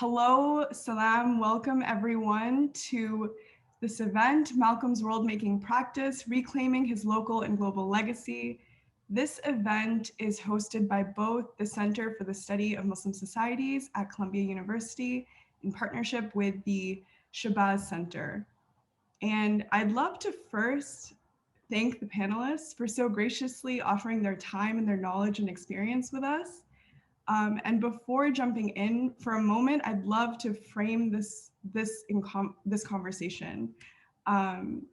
Hello, salam, welcome everyone to this event, Malcolm's Worldmaking Practice, Reclaiming His Local and Global Legacy. This event is hosted by both the Center for the Study of Muslim Societies at Columbia University in partnership with the Shabazz Center. And I'd love to first thank the panelists for so graciously offering their time and their knowledge and experience with us. And before jumping in for a moment, I'd love to frame this conversation.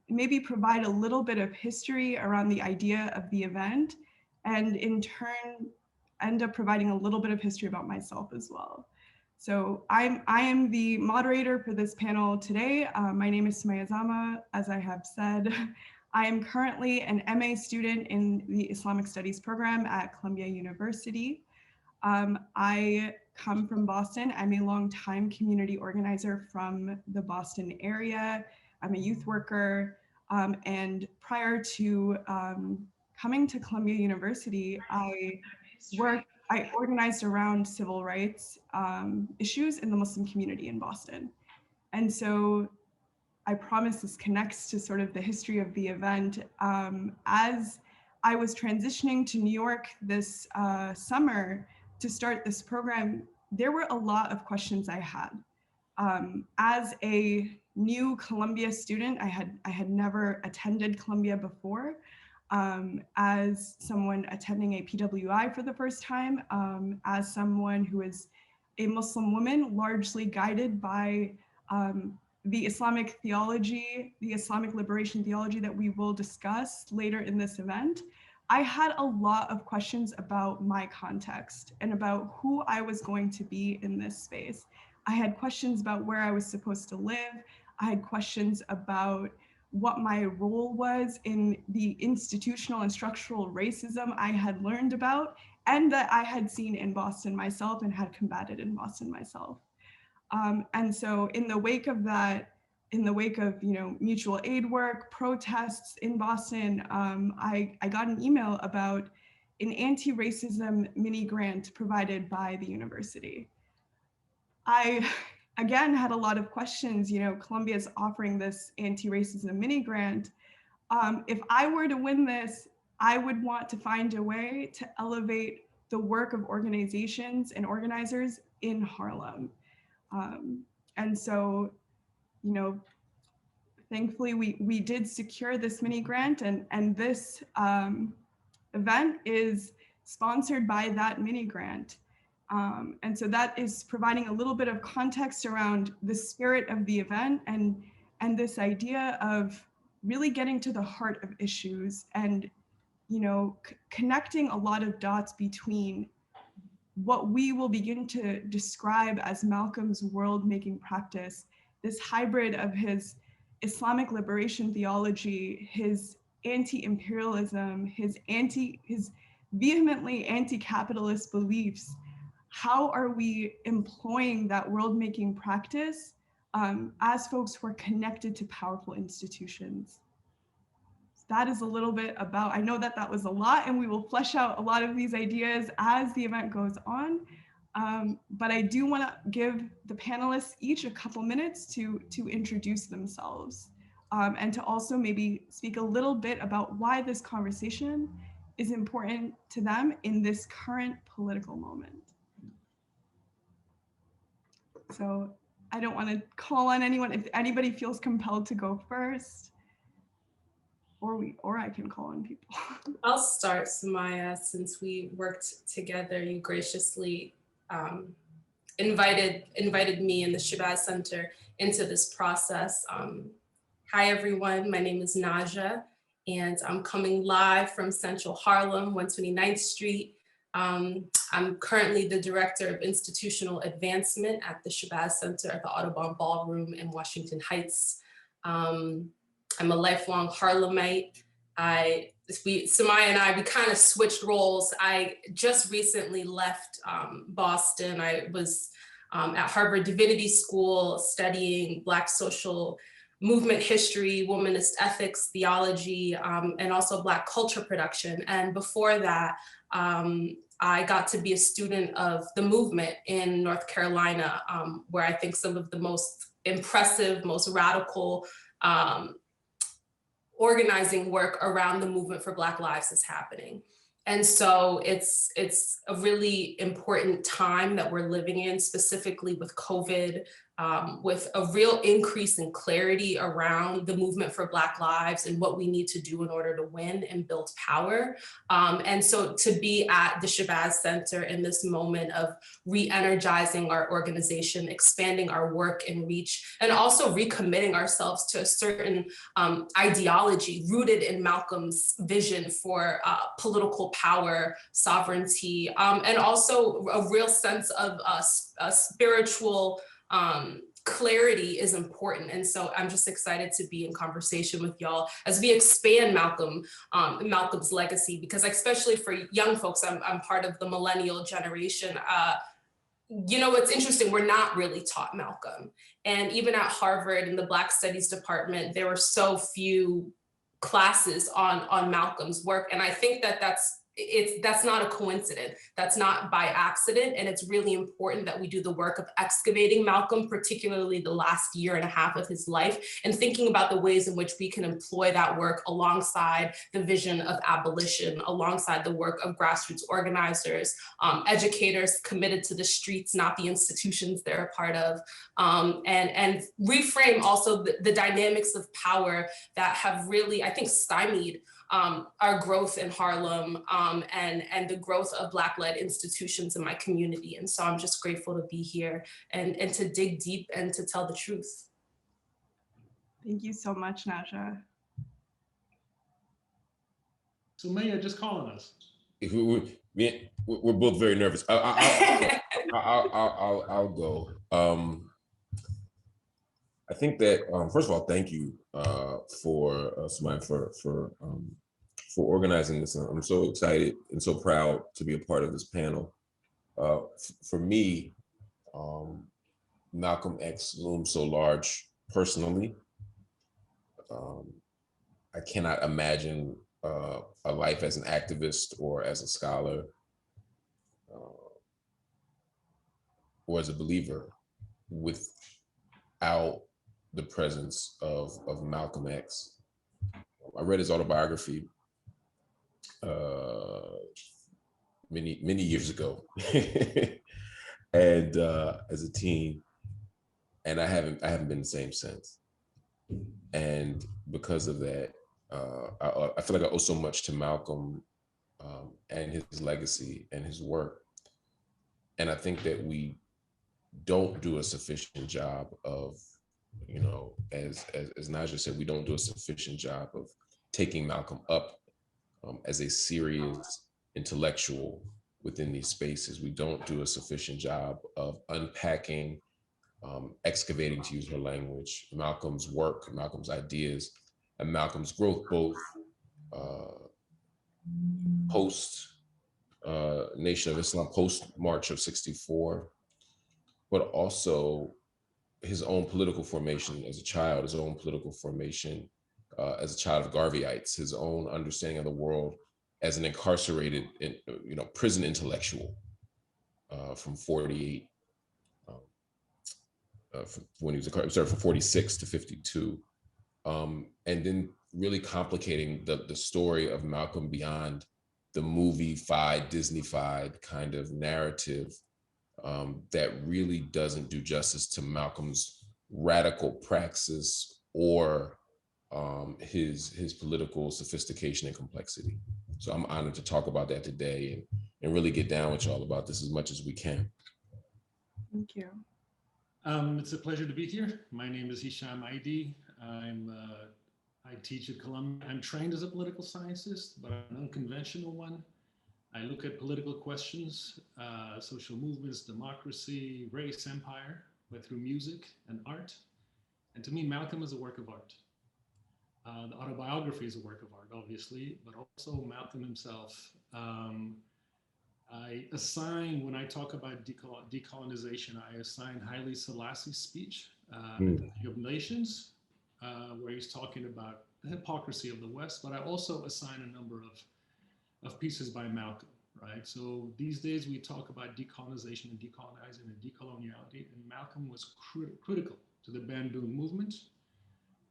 Maybe provide a little bit of history around the idea of the event, and in turn, end up providing a little bit of history about myself as well. So I am the moderator for this panel today. My name is Sumaiya Zama, as I have said. I am currently an MA student in the Islamic Studies program at Columbia University. I come from Boston. I'm a longtime community organizer from the Boston area. I'm a youth worker. And prior to coming to Columbia University, I organized around civil rights issues in the Muslim community in Boston. And so I promise this connects to sort of the history of the event. As I was transitioning to New York this summer, to start this program, there were a lot of questions I had. As a new Columbia student, I had never attended Columbia before. As someone attending a PWI for the first time, as someone who is a Muslim woman, largely guided by the Islamic theology, the Islamic liberation theology that we will discuss later in this event, I had a lot of questions about my context and about who I was going to be in this space. I had questions about where I was supposed to live. I had questions about what my role was in the institutional and structural racism I had learned about and that I had seen in Boston myself and had combated in Boston myself. And so in the wake of that, in the wake of mutual aid work, protests in Boston, I got an email about an anti-racism mini grant provided by the university. I, again, had a lot of questions. Columbia is offering this anti-racism mini grant. If I were to win this, I would want to find a way to elevate the work of organizations and organizers in Harlem. And so, thankfully we did secure this mini grant, and this event is sponsored by that mini grant. And so that is providing a little bit of context around the spirit of the event and this idea of really getting to the heart of issues and, connecting a lot of dots between what we will begin to describe as Malcolm's world-making practice, this hybrid of his Islamic liberation theology, his anti-imperialism, his vehemently anti-capitalist beliefs. How are we employing that world-making practice as folks who are connected to powerful institutions? That is a little bit about, I know that was a lot, and we will flesh out a lot of these ideas as the event goes on. But I do want to give the panelists each a couple minutes to introduce themselves and to also maybe speak a little bit about why this conversation is important to them in this current political moment. So I don't want to call on anyone. If anybody feels compelled to go first, or I can call on people. I'll start, Sumaiya, since we worked together. You graciously invited me and the Shabazz Center into this process. Hi, everyone. My name is Naja, and I'm coming live from Central Harlem, 129th Street. I'm currently the Director of Institutional Advancement at the Shabazz Center at the Audubon Ballroom in Washington Heights. I'm a lifelong Harlemite. Sumaiya and I, we kind of switched roles. I just recently left Boston. I was at Harvard Divinity School studying Black social movement history, womanist ethics, theology, and also Black culture production. And before that, I got to be a student of the movement in North Carolina, where I think some of the most impressive, most radical organizing work around the movement for Black lives is happening. And so it's a really important time that we're living in, specifically with COVID, with a real increase in clarity around the movement for Black lives and what we need to do in order to win and build power. And so to be at the Shabazz Center in this moment of re-energizing our organization, expanding our work and reach, and also recommitting ourselves to a certain ideology rooted in Malcolm's vision for political power, sovereignty, and also a real sense of spiritual clarity is important. And so I'm just excited to be in conversation with y'all as we expand Malcolm's legacy, because especially for young folks, I'm part of the millennial generation. You know, it's interesting, we're not really taught Malcolm. And even at Harvard in the Black Studies department, there were so few classes on Malcolm's work. And I think that that's not a coincidence. That's not by accident. And it's really important that we do the work of excavating Malcolm, particularly the last year and a half of his life, and thinking about the ways in which we can employ that work alongside the vision of abolition, alongside the work of grassroots organizers, educators committed to the streets, not the institutions they're a part of, and reframe also the dynamics of power that have really, I think, stymied our growth in Harlem and the growth of Black-led institutions in my community. And so I'm just grateful to be here and to dig deep and to tell the truth. Thank you so much, Naja. Sumaiya, just calling us. We're both very nervous. I'll go. I think that first of all, thank you for Sumaiya for organizing this. I'm so excited and so proud to be a part of this panel. For me, Malcolm X looms so large personally. I cannot imagine a life as an activist or as a scholar or as a believer without the presence of Malcolm X. I read his autobiography many years ago, and as a teen, and I haven't been the same since. And because of that, I feel like I owe so much to Malcolm and his legacy and his work. And I think that we don't do a sufficient job of, you know, as Naja said, we don't do a sufficient job of taking Malcolm up as a serious intellectual within these spaces. We don't do a sufficient job of unpacking, excavating, to use her language, Malcolm's work, Malcolm's ideas, and Malcolm's growth, both post Nation of Islam, post March of '64, but also his own political formation as a child, his own political formation as a child of Garveyites, his own understanding of the world as an incarcerated, prison intellectual from 48, when he was incarcerated, from 46 to 52, and then really complicating the story of Malcolm beyond the movie-fied, Disney-fied kind of narrative that really doesn't do justice to Malcolm's radical praxis or his political sophistication and complexity. So I'm honored to talk about that today and really get down with y'all about this as much as we can. Thank you. It's a pleasure to be here. My name is Hisham Aidi. I teach at Columbia. I'm trained as a political scientist, but I'm an unconventional one. I look at political questions, social movements, democracy, race, empire, but through music and art. And to me, Malcolm is a work of art. The autobiography is a work of art, obviously, but also Malcolm himself. I assign, when I talk about decolonization, I assign Haile Selassie's speech at the League of Nations, where he's talking about the hypocrisy of the West, but I also assign a number of pieces by Malcolm, right? So these days we talk about decolonization and decolonizing and decoloniality, and Malcolm was critical to the Bandung movement.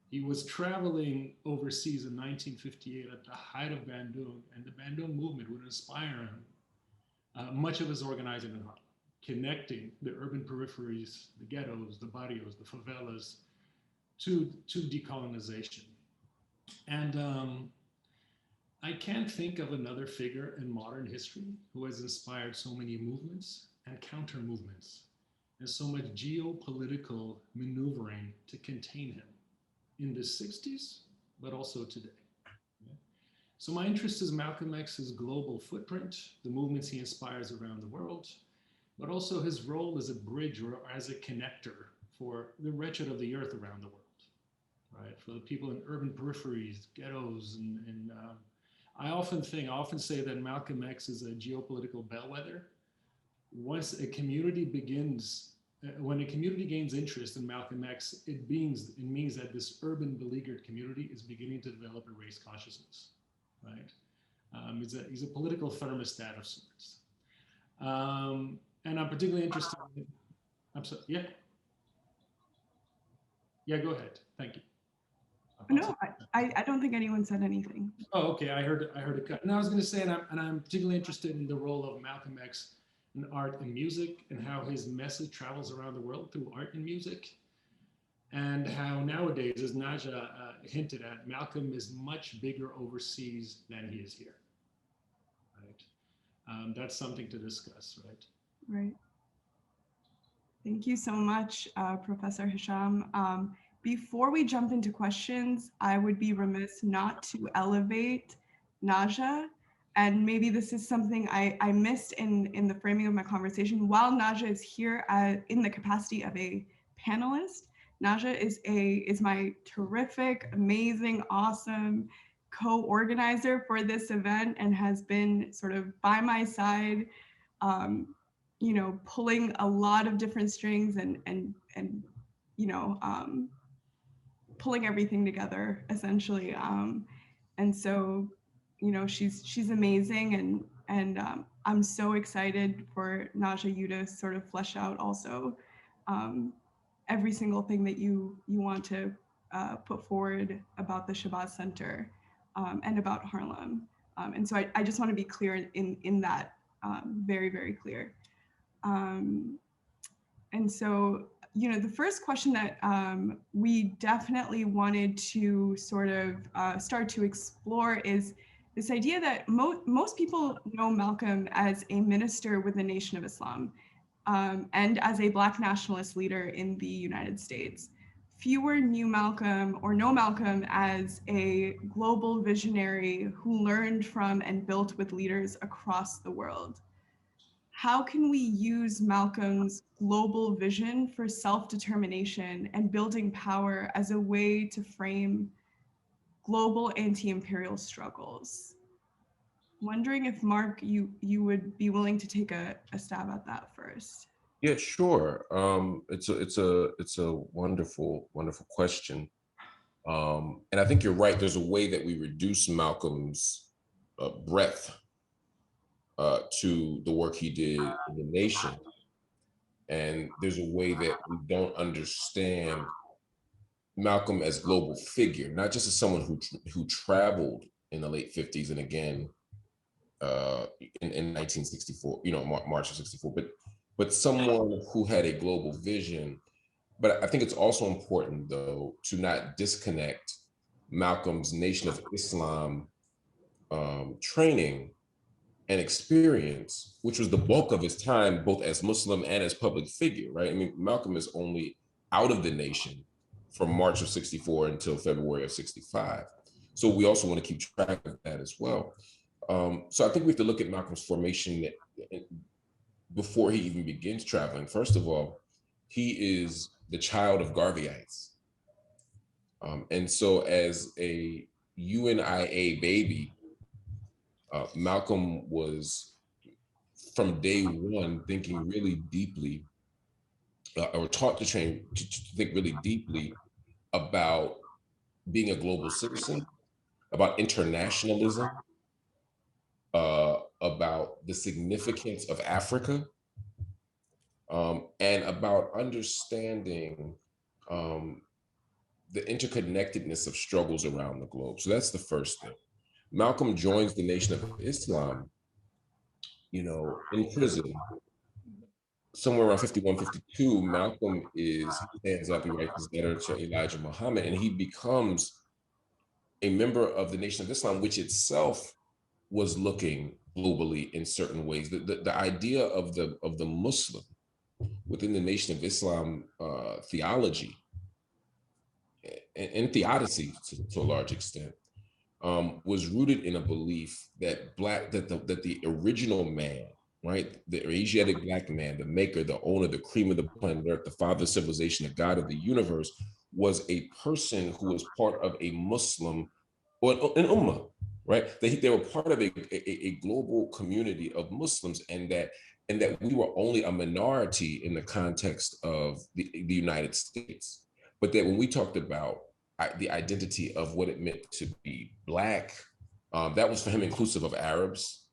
He was traveling overseas in 1958 at the height of Bandung, and the Bandung movement would inspire him. Much of his organizing in Harlem, connecting the urban peripheries, the ghettos, the barrios, the favelas, to decolonization. And I can't think of another figure in modern history who has inspired so many movements and counter movements and so much geopolitical maneuvering to contain him in the 60s, but also today. So my interest is Malcolm X's global footprint, the movements he inspires around the world, but also his role as a bridge or as a connector for the wretched of the earth around the world, right? For the people in urban peripheries, ghettos, and I often say that Malcolm X is a geopolitical bellwether. Once a community begins, when a community gains interest in Malcolm X, it means that this urban beleaguered community is beginning to develop a race consciousness. Right? He's a political thermostat of sorts. And I'm particularly interested in, I'm sorry, yeah. Yeah, go ahead. Thank you. No, I don't think anyone said anything. Oh, okay. I heard a cut. And I was going to say, and I'm particularly interested in the role of Malcolm X in art and music, and how his message travels around the world through art and music. And how nowadays, as Naja hinted at, Malcolm is much bigger overseas than he is here, right? That's something to discuss, right? Right. Thank you so much, Professor Hisham. Before we jump into questions, I would be remiss not to elevate Naja. And maybe this is something I missed in the framing of my conversation. While Naja is here in the capacity of a panelist, Naja is my terrific, amazing, awesome co-organizer for this event and has been sort of by my side, you know, pulling a lot of different strings and you know, pulling everything together essentially. And so, you know, she's amazing, and I'm so excited for Naja, you to sort of flesh out also every single thing that you want to put forward about the Shabazz Center and about Harlem. And so I just want to be clear in that, very, very clear. And so, you know, the first question that we definitely wanted to sort of start to explore is this idea that most people know Malcolm as a minister with the Nation of Islam and as a Black nationalist leader in the United States. Fewer knew Malcolm or know Malcolm as a global visionary who learned from and built with leaders across the world. How can we use Malcolm's global vision for self-determination and building power as a way to frame global anti-imperial struggles? Wondering if Mark, you would be willing to take a stab at that first. Yeah, sure. It's a wonderful question, and I think you're right. There's a way that we reduce Malcolm's breadth to the work he did in the nation, and there's a way that we don't understand Malcolm as global figure, not just as someone who traveled in the late 50s and again in 1964, you know, March of 64, but someone who had a global vision. But I think it's also important, though, to not disconnect Malcolm's Nation of Islam training and experience, which was the bulk of his time, both as Muslim and as public figure, right? I mean, Malcolm is only out of the nation from March of 64 until February of 65. So we also want to keep track of that as well. So I think we have to look at Malcolm's formation before he even begins traveling. First of all, he is the child of Garveyites. And so as a UNIA baby, Malcolm was from day one thinking really deeply, or taught to think really deeply about being a global citizen, about internationalism, about the significance of Africa, and about understanding the interconnectedness of struggles around the globe. So that's the first thing. Malcolm joins the Nation of Islam, in prison. Somewhere around 51, 52, Malcolm stands up, he writes his letter to Elijah Muhammad, and he becomes a member of the Nation of Islam, which itself was looking globally in certain ways. The idea of the Muslim within the Nation of Islam theology and theodicy to a large extent was rooted in a belief that the original man, right, the Asiatic Black man, the maker, the owner, the cream of the planet Earth, the father of civilization, the God of the universe, was a person who was part of a Muslim or an ummah, right? They were part of a global community of Muslims, and that we were only a minority in the context of the United States. But that when we talked about the identity of what it meant to be Black, that was for him inclusive of Arabs.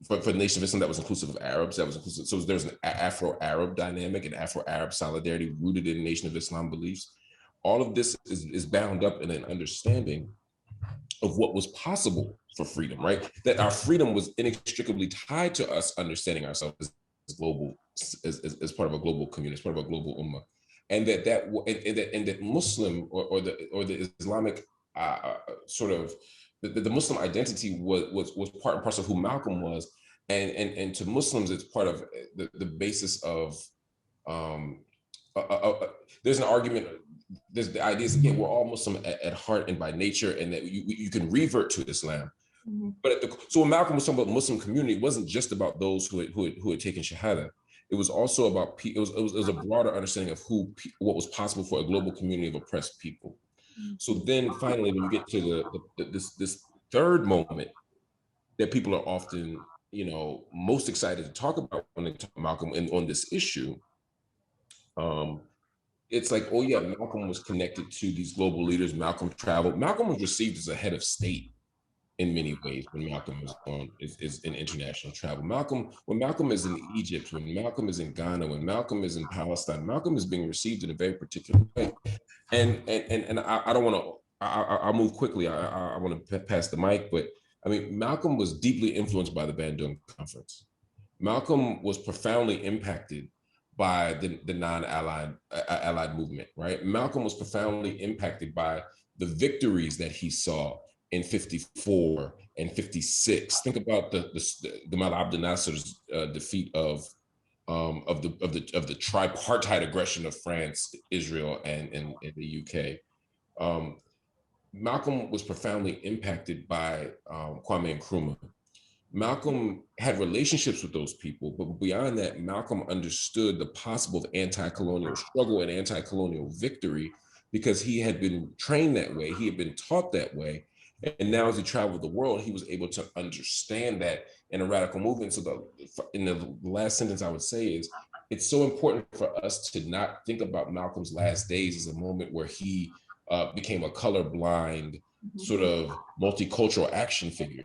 For the Nation of Islam, that was inclusive of Arabs. That was inclusive. So there's an Afro-Arab dynamic and Afro-Arab solidarity rooted in Nation of Islam beliefs. All of this is bound up in an understanding of what was possible for freedom, right? That our freedom was inextricably tied to us understanding ourselves as global, as part of a global community, as part of a global ummah. And that Muslim or the Islamic sort of the Muslim identity was part and parcel of who Malcolm was, and to Muslims it's part of the basis of there's an argument. There's the idea is we're all Muslim at heart and by nature, and that you can revert to Islam. Mm-hmm. But so when Malcolm was talking about the Muslim community, it wasn't just about those who had taken Shahada. It was also about it was a broader understanding of what was possible for a global community of oppressed people. So then finally, when you get to this third moment that people are often, most excited to talk about when they talk about Malcolm on this issue, it's like, oh yeah, Malcolm was connected to these global leaders. Malcolm traveled. Malcolm was received as a head of state in many ways when Malcolm is in international travel. When Malcolm is in Egypt, when Malcolm is in Ghana, when Malcolm is in Palestine, Malcolm is being received in a very particular way. And I don't want to. I'll move quickly. I want to pass the mic, but I mean, Malcolm was deeply influenced by the Bandung Conference. Malcolm was profoundly impacted by the non-allied movement, right? Malcolm was profoundly impacted by the victories that he saw in 54 and 56. Think about the Gamal Abdel Nasser's defeat of the tripartite aggression of France, Israel, and the UK. Malcolm was profoundly impacted by Kwame Nkrumah. Malcolm had relationships with those people, but beyond that, Malcolm understood the possible anti-colonial struggle and anti-colonial victory because he had been trained that way, he had been taught that way, and now as he traveled the world, he was able to understand that in a radical movement. So in the last sentence I would say is, it's so important for us to not think about Malcolm's last days as a moment where he became a colorblind sort of multicultural action figure,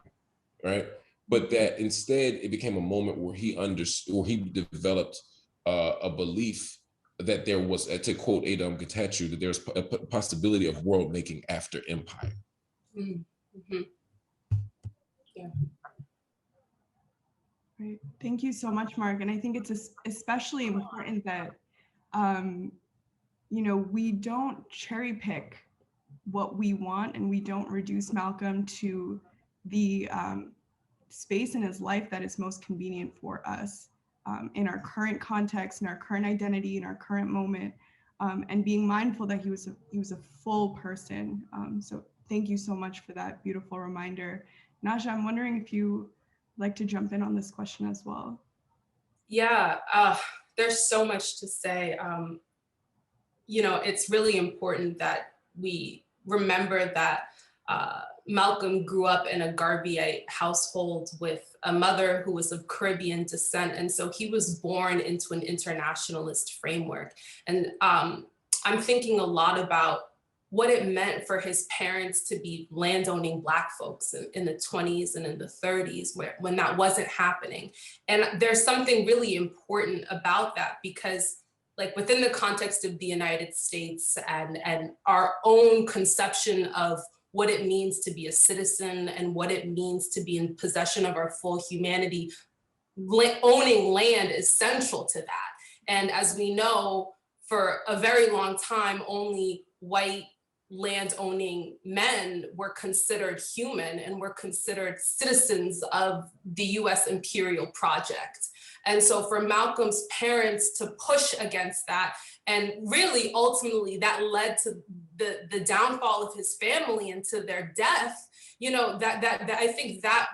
right? But that instead it became a moment where he understood, or he developed a belief that there was, to quote Adam Getachew, that there's a possibility of world making after empire. Mm-hmm. Yeah. Right. Thank you so much, Mark. And I think it's especially important that, we don't cherry pick what we want, and we don't reduce Malcolm to the space in his life that is most convenient for us in our current context, in our current identity, in our current moment, and being mindful that he was a full person. So thank you so much for that beautiful reminder. Naja, I'm wondering if you like to jump in on this question as well. Yeah, there's so much to say. It's really important that we remember that Malcolm grew up in a Garveyite household with a mother who was of Caribbean descent. And so he was born into an internationalist framework. And I'm thinking a lot about what it meant for his parents to be landowning Black folks in the 20s and in the 30s, when that wasn't happening. And there's something really important about that, because like within the context of the United States and our own conception of what it means to be a citizen and what it means to be in possession of our full humanity, owning land is central to that. And as we know, for a very long time, only white land-owning men were considered human and were considered citizens of the US imperial project. And so for Malcolm's parents to push against that, and really ultimately that led to the downfall of his family and to their death, you know, that I think that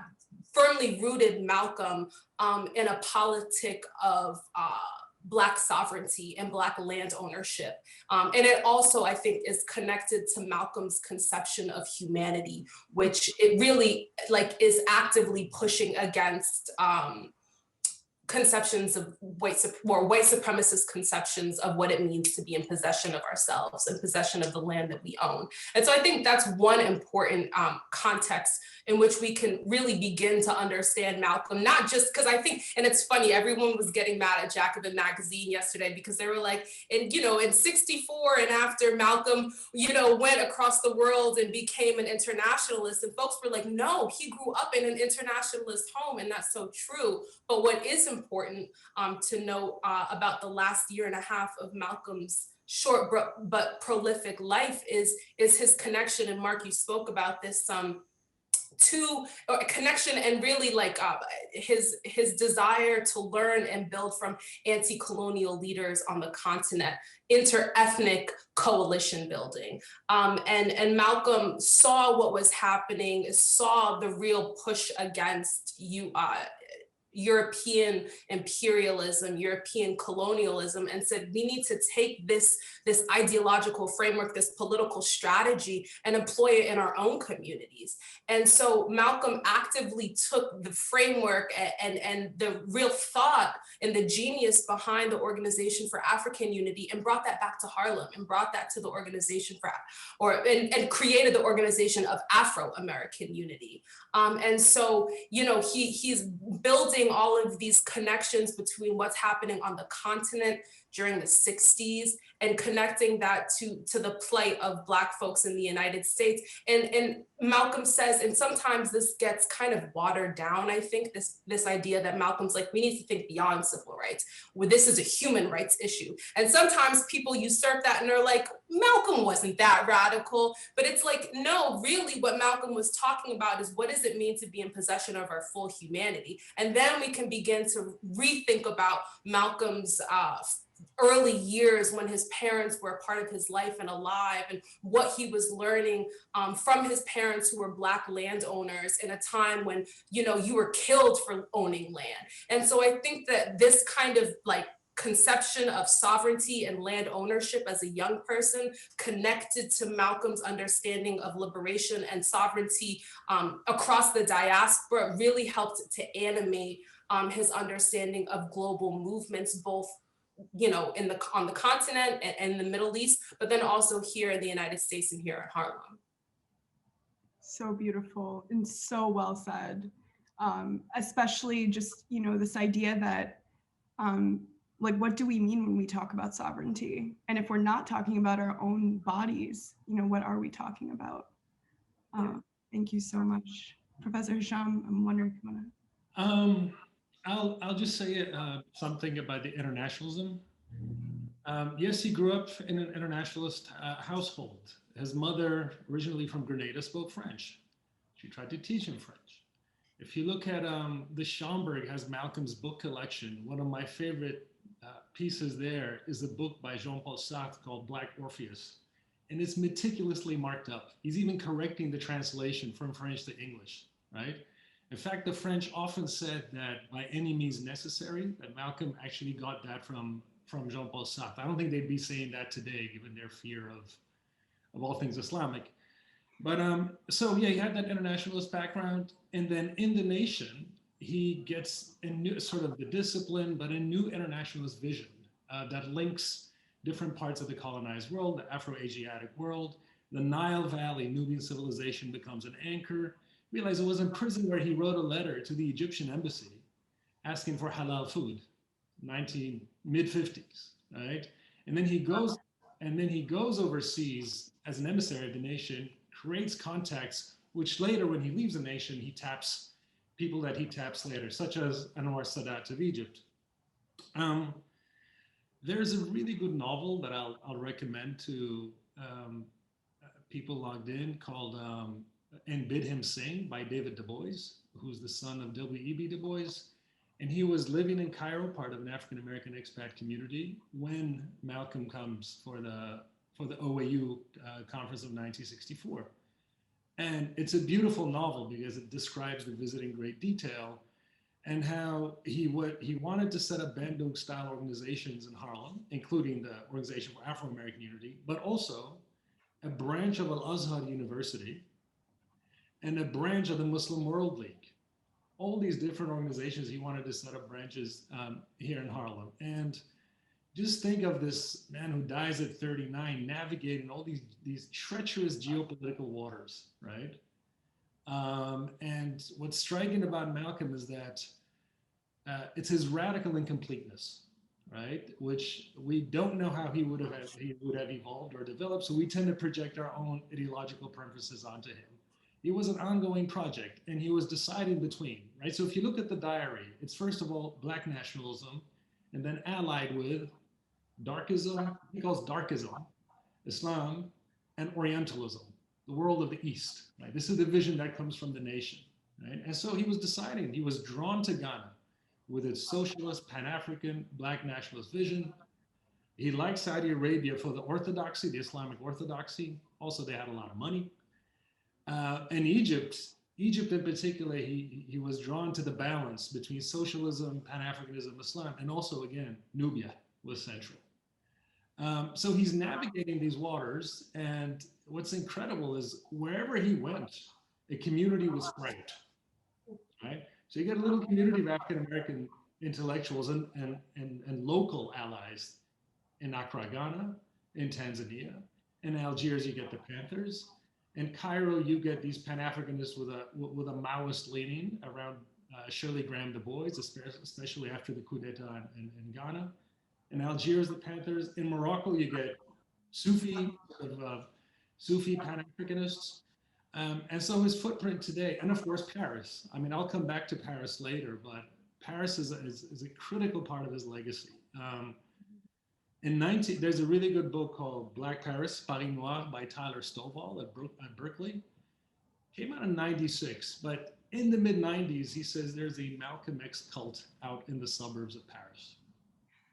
firmly rooted Malcolm in a politic of Black sovereignty and Black land ownership. And it also, I think, is connected to Malcolm's conception of humanity, which it really like is actively pushing against conceptions of white supremacist conceptions of what it means to be in possession of ourselves and possession of the land that we own. And so I think that's one important context in which we can really begin to understand Malcolm, not just because I think, and it's funny, everyone was getting mad at Jacobin magazine yesterday because they were like, in 64 and after Malcolm, went across the world and became an internationalist, and folks were like, no, he grew up in an internationalist home, and that's so true. But what is important to note about the last year and a half of Malcolm's short but prolific life is his connection, and Mark, you spoke about this, to a connection and really like his desire to learn and build from anti-colonial leaders on the continent, inter-ethnic coalition building. And Malcolm saw what was happening, saw the real push against European imperialism, European colonialism, and said, we need to take this ideological framework, this political strategy, and employ it in our own communities. And so Malcolm actively took the framework and the real thought and the genius behind the Organization for African Unity and brought that back to Harlem and brought that to the Organization and created the Organization of Afro-American Unity. And so, he's building all of these connections between what's happening on the continent during the 60s and connecting that to the plight of Black folks in the United States. And Malcolm says, and sometimes this gets kind of watered down, I think, this idea that Malcolm's like, we need to think beyond civil rights, where this is a human rights issue. And sometimes people usurp that and they're like, Malcolm wasn't that radical. But it's like, no, really what Malcolm was talking about is what does it mean to be in possession of our full humanity? And then we can begin to rethink about Malcolm's early years when his parents were a part of his life and alive, and what he was learning from his parents who were Black landowners in a time when, you were killed for owning land. And so I think that this kind of like conception of sovereignty and land ownership as a young person connected to Malcolm's understanding of liberation and sovereignty across the diaspora really helped to animate his understanding of global movements, both on the continent and in the Middle East, but then also here in the United States and here in Harlem. So beautiful and so well said. Especially just, this idea that, what do we mean when we talk about sovereignty? And if we're not talking about our own bodies, what are we talking about? Thank you so much. Professor Hisham, I'm wondering if you want to. I'll just say something about the internationalism. Yes, he grew up in an internationalist household. His mother, originally from Grenada, spoke French. She tried to teach him French. If you look at the Schomburg has Malcolm's book collection, one of my favorite pieces there is a book by Jean-Paul Sartre called Black Orpheus. And it's meticulously marked up. He's even correcting the translation from French to English, right? In fact, the French often said that by any means necessary, that Malcolm actually got that from Jean-Paul Sartre. I don't think they'd be saying that today, given their fear of all things Islamic. But so yeah, he had that internationalist background. And then in the nation, he gets a new sort of the discipline, but a new internationalist vision that links different parts of the colonized world, the Afro-Asiatic world, The Nile Valley, Nubian civilization becomes an anchor. Realize it was in prison where he wrote a letter to the Egyptian embassy asking for halal food, mid-50s, right? And then he goes overseas as an emissary of the nation, creates contacts, which later, when he leaves the nation, he taps people that he taps later, such as Anwar Sadat of Egypt. There's a really good novel that I'll recommend to people logged in called And Bid Him Sing by David Du Bois, who's the son of W.E.B. Du Bois. And he was living in Cairo, part of an African-American expat community, when Malcolm comes for the OAU conference of 1964. And it's a beautiful novel because it describes the visit in great detail and how he wanted to set up Bandung-style organizations in Harlem, including the Organization for Afro-American Unity, but also a branch of Al-Azhar University and a branch of the Muslim World League. All these different organizations, he wanted to set up branches here in Harlem. And just think of this man who dies at 39, navigating all these treacherous geopolitical waters, right? And what's striking about Malcolm is that it's his radical incompleteness, right? Which we don't know how he would have evolved or developed, so we tend to project our own ideological preferences onto him. It was an ongoing project, and he was deciding between, right? So if you look at the diary, it's first of all Black nationalism, and then allied with darkism, he calls darkism, Islam, and Orientalism, the world of the East, right? This is the vision that comes from the nation, right? And so he was deciding, he was drawn to Ghana with its socialist, Pan-African, Black nationalist vision. He liked Saudi Arabia for the orthodoxy, the Islamic orthodoxy. Also, they had a lot of money. And Egypt in particular, he was drawn to the balance between socialism, Pan-Africanism, Islam, and also, again, Nubia was central. So he's navigating these waters, and what's incredible is wherever he went, a community was framed, right? So you get a little community of African-American intellectuals and local allies in Accra, Ghana, in Tanzania. In Algiers, you get the Panthers. In Cairo, you get these Pan-Africanists with a Maoist leaning around Shirley Graham Du Bois, especially after the coup d'etat in Ghana. In Algiers, the Panthers. In Morocco, you get Sufi Pan-Africanists. And so his footprint today, and of course, Paris. I mean, I'll come back to Paris later, but Paris is a critical part of his legacy. There's a really good book called Black Paris, Paris Noir by Tyler Stovall at Berkeley. Came out in '96, but in the mid-'90s, he says there's a Malcolm X cult out in the suburbs of Paris,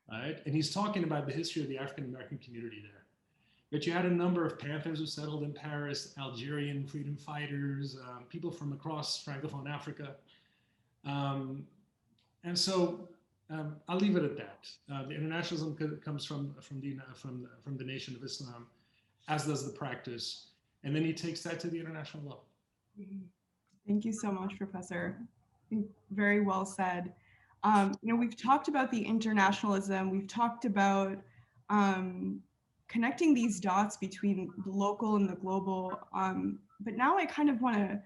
right? And he's talking about the history of the African-American community there. But you had a number of Panthers who settled in Paris, Algerian freedom fighters, people from across Francophone Africa. And so I'll leave it at that. The internationalism comes from the Nation of Islam, as does the practice. And then he takes that to the international level. Thank you so much, Professor. Very well said. We've talked about the internationalism. We've talked about connecting these dots between the local and the global. But now I kind of want to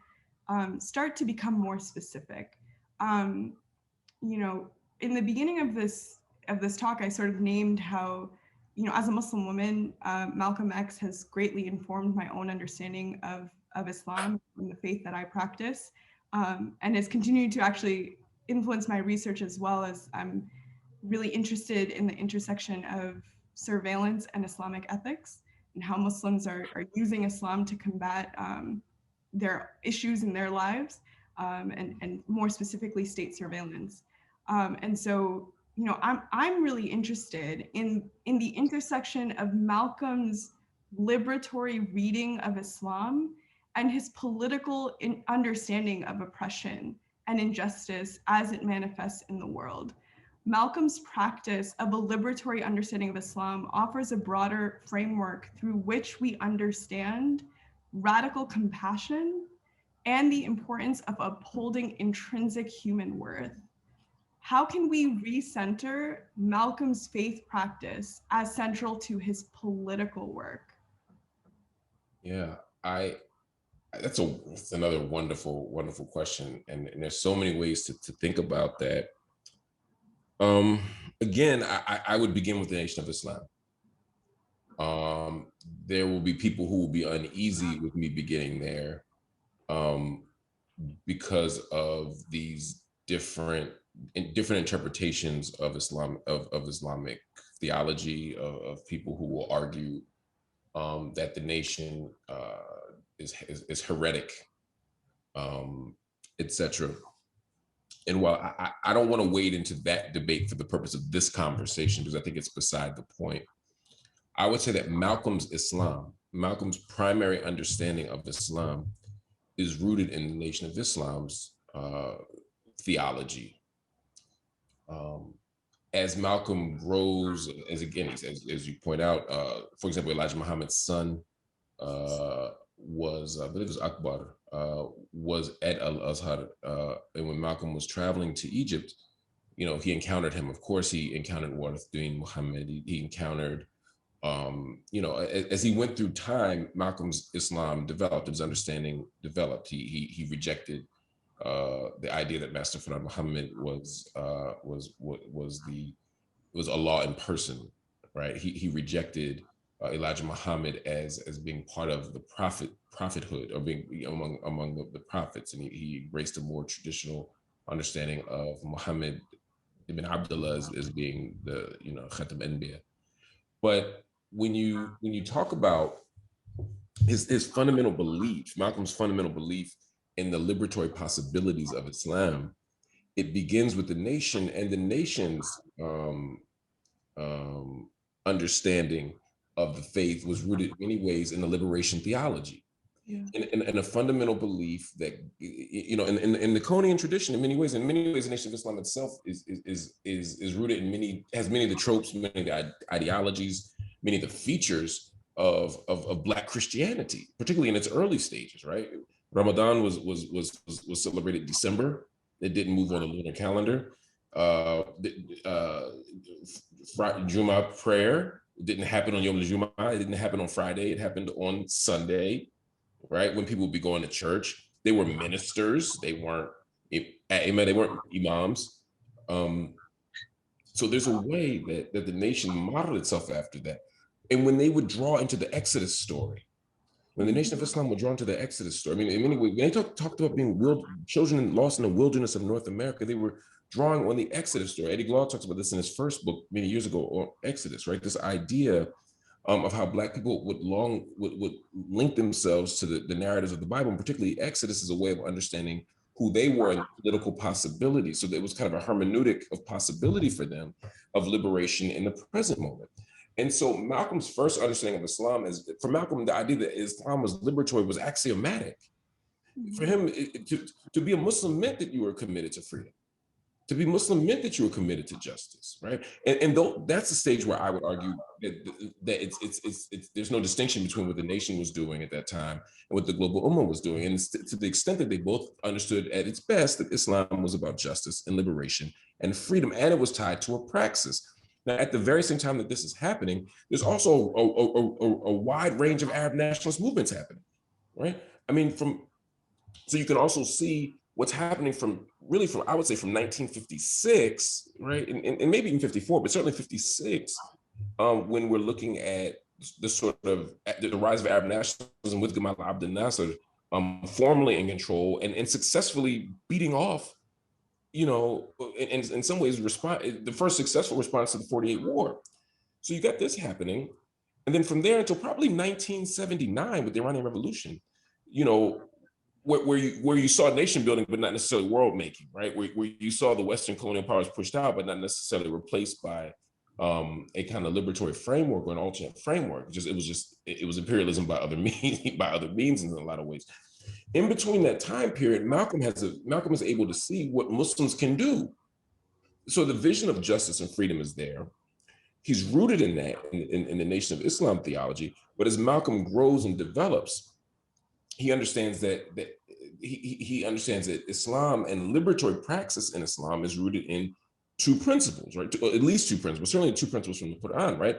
start to become more specific. In the beginning of this talk, I sort of named how, as a Muslim woman, Malcolm X has greatly informed my own understanding of Islam and the faith that I practice, and has continued to actually influence my research, as well as I'm really interested in the intersection of surveillance and Islamic ethics, and how Muslims are using Islam to combat their issues in their lives, and more specifically state surveillance. And so, I'm really interested in the intersection of Malcolm's liberatory reading of Islam and his political understanding of oppression and injustice as it manifests in the world. Malcolm's practice of a liberatory understanding of Islam offers a broader framework through which we understand radical compassion and the importance of upholding intrinsic human worth. How can we recenter Malcolm's faith practice as central to his political work? Yeah, that's another wonderful question, and there's so many ways to think about that. Again, I would begin with the Nation of Islam. There will be people who will be uneasy with me beginning there, because of these different interpretations of Islam, of Islamic theology, of people who will argue that the nation is heretic, etc. And while I don't want to wade into that debate for the purpose of this conversation, because I think it's beside the point, I would say that Malcolm's primary understanding of Islam is rooted in the Nation of Islam's theology. As Malcolm grows, as you point out, for example, Elijah Muhammad's son was, I believe it was Akbar, was at Al-Azhar. And when Malcolm was traveling to Egypt, he encountered him. Of course, he encountered Warathdin Muhammad. He encountered, as he went through time, Malcolm's Islam developed, his understanding developed. He rejected the idea that Master Fard Muhammad was Allah in person, right? He rejected Elijah Muhammad as being part of the prophethood, or being among the prophets, and he embraced a more traditional understanding of Muhammad ibn Abdullah as being the Khatam Anbiya. But when you talk about his fundamental belief, Malcolm's fundamental belief in the liberatory possibilities of Islam, it begins with the nation, and the nation's understanding of the faith was rooted in many ways in the liberation theology. Yeah. And a fundamental belief that, in the Conanian tradition, in many ways, the Nation of Islam itself is rooted in has many of the tropes, many of the ideologies, many of the features of Black Christianity, particularly in its early stages, right? Ramadan was celebrated December. It didn't move on the lunar calendar. Jummah prayer didn't happen on Yom al-Jummah. It didn't happen on Friday. It happened on Sunday, right? When people would be going to church. They were ministers. They weren't imams. So there's a way that the nation modeled itself after that. And when they would draw into the Exodus story, when the Nation of Islam would draw into the Exodus story, I mean, in many ways, when they talked about being children lost in the wilderness of North America, they were drawing on the Exodus story. Eddie Glaude talks about this in his first book many years ago on Exodus, right? This idea of how Black people would link themselves to the narratives of the Bible, and particularly Exodus is a way of understanding who they were in political possibility. So there was kind of a hermeneutic of possibility for them of liberation in the present moment. And so Malcolm's first understanding of Islam for Malcolm, the idea that Islam was liberatory was axiomatic. For him, to be a Muslim meant that you were committed to freedom. To be Muslim meant that you were committed to justice, right? And that's the stage where I would argue that there's no distinction between what the nation was doing at that time and what the global ummah was doing. And to the extent that they both understood at its best that Islam was about justice and liberation and freedom, and it was tied to a praxis. Now, at the very same time that this is happening, there's also a wide range of Arab nationalist movements happening, right? I mean, so you can also see what's happening from I would say from 1956, right? And maybe even 54, but certainly 56, when we're looking at the sort of the rise of Arab nationalism with Gamal Abdel Nasser formally in control and successfully beating off, in some ways, the first successful response to the 48 war. So you got this happening. And then from there until probably 1979 with the Iranian Revolution, where you saw nation building, but not necessarily world making, right? Where you saw the Western colonial powers pushed out, but not necessarily replaced by a kind of liberatory framework or an alternate framework. It was imperialism by other means in a lot of ways. In between that time period, Malcolm is able to see what Muslims can do. So the vision of justice and freedom is there. He's rooted in that in the Nation of Islam theology. But as Malcolm grows and develops, he understands that he understands that Islam and liberatory praxis in Islam is rooted in two principles, right? At least two principles, certainly two principles from the Quran, right?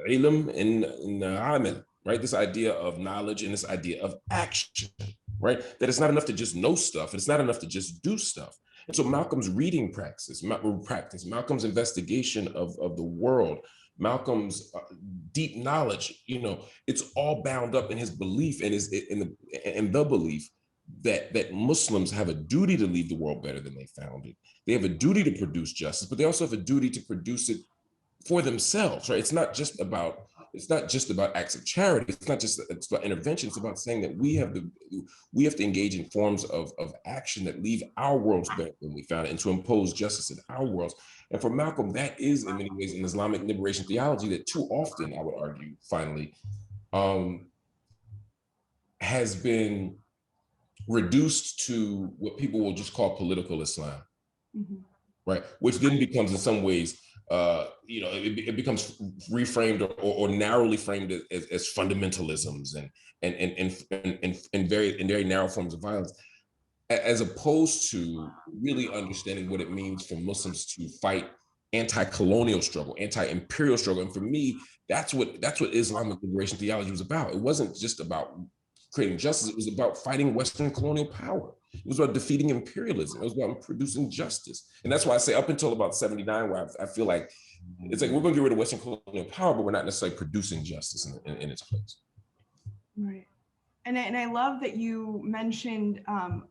Ilm and amal, right? This idea of knowledge and this idea of action, right? That it's not enough to just know stuff. It's not enough to just do stuff. And so Malcolm's reading practice, Malcolm's investigation of the world, Malcolm's deep knowledge, you know, it's all bound up in his belief and in the belief that Muslims have a duty to leave the world better than they found it. They have a duty to produce justice, but they also have a duty to produce it for themselves, right? It's not just about acts of charity. It's about intervention. It's about saying that we have to engage in forms of action that leave our worlds better than we found it, and to impose justice in our worlds. And for Malcolm, that is in many ways an Islamic liberation theology that too often, I would argue, finally, has been reduced to what people will just call political Islam, right? Which then becomes in some ways, you know, it becomes reframed or narrowly framed as fundamentalisms and very narrow forms of violence, as opposed to really understanding what it means for Muslims to fight anti-colonial struggle, anti-imperial struggle. And for me, that's what Islamic liberation theology was about. It wasn't just about creating justice. It was about fighting Western colonial power. It was about defeating imperialism. It was about producing justice. And that's why I say up until about 79, where I feel like it's like we're going to get rid of Western colonial power, but we're not necessarily producing justice in its place. Right. And I love that you mentioned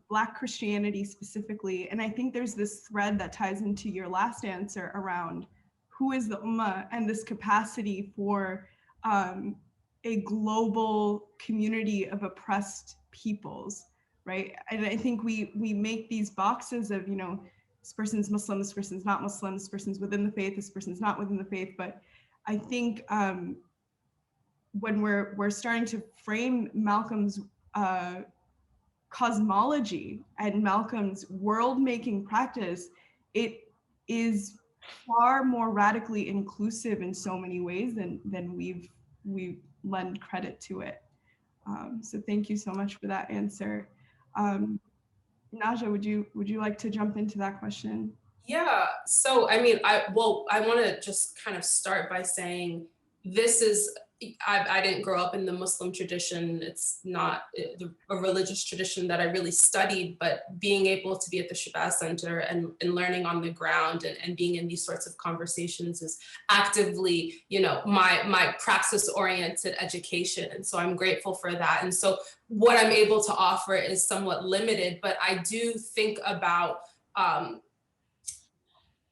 Black Christianity specifically. And I think there's this thread that ties into your last answer around who is the Ummah and this capacity for a global community of oppressed peoples, right? And I think we make these boxes of, you know, this person's Muslim, this person's not Muslim, this person's within the faith, this person's not within the faith. But I think when we're starting to frame Malcolm's cosmology and Malcolm's world-making practice, it is far more radically inclusive in so many ways than we've lend credit to it. So thank you so much for that answer. Naja, would you like to jump into that question? Yeah, so I mean, I want to just kind of start by saying this is, I didn't grow up in the Muslim tradition. It's not a religious tradition that I really studied, but being able to be at the Shabazz Center and learning on the ground and being in these sorts of conversations is actively, you know, my praxis-oriented education. And so I'm grateful for that. And so what I'm able to offer is somewhat limited, but I do think about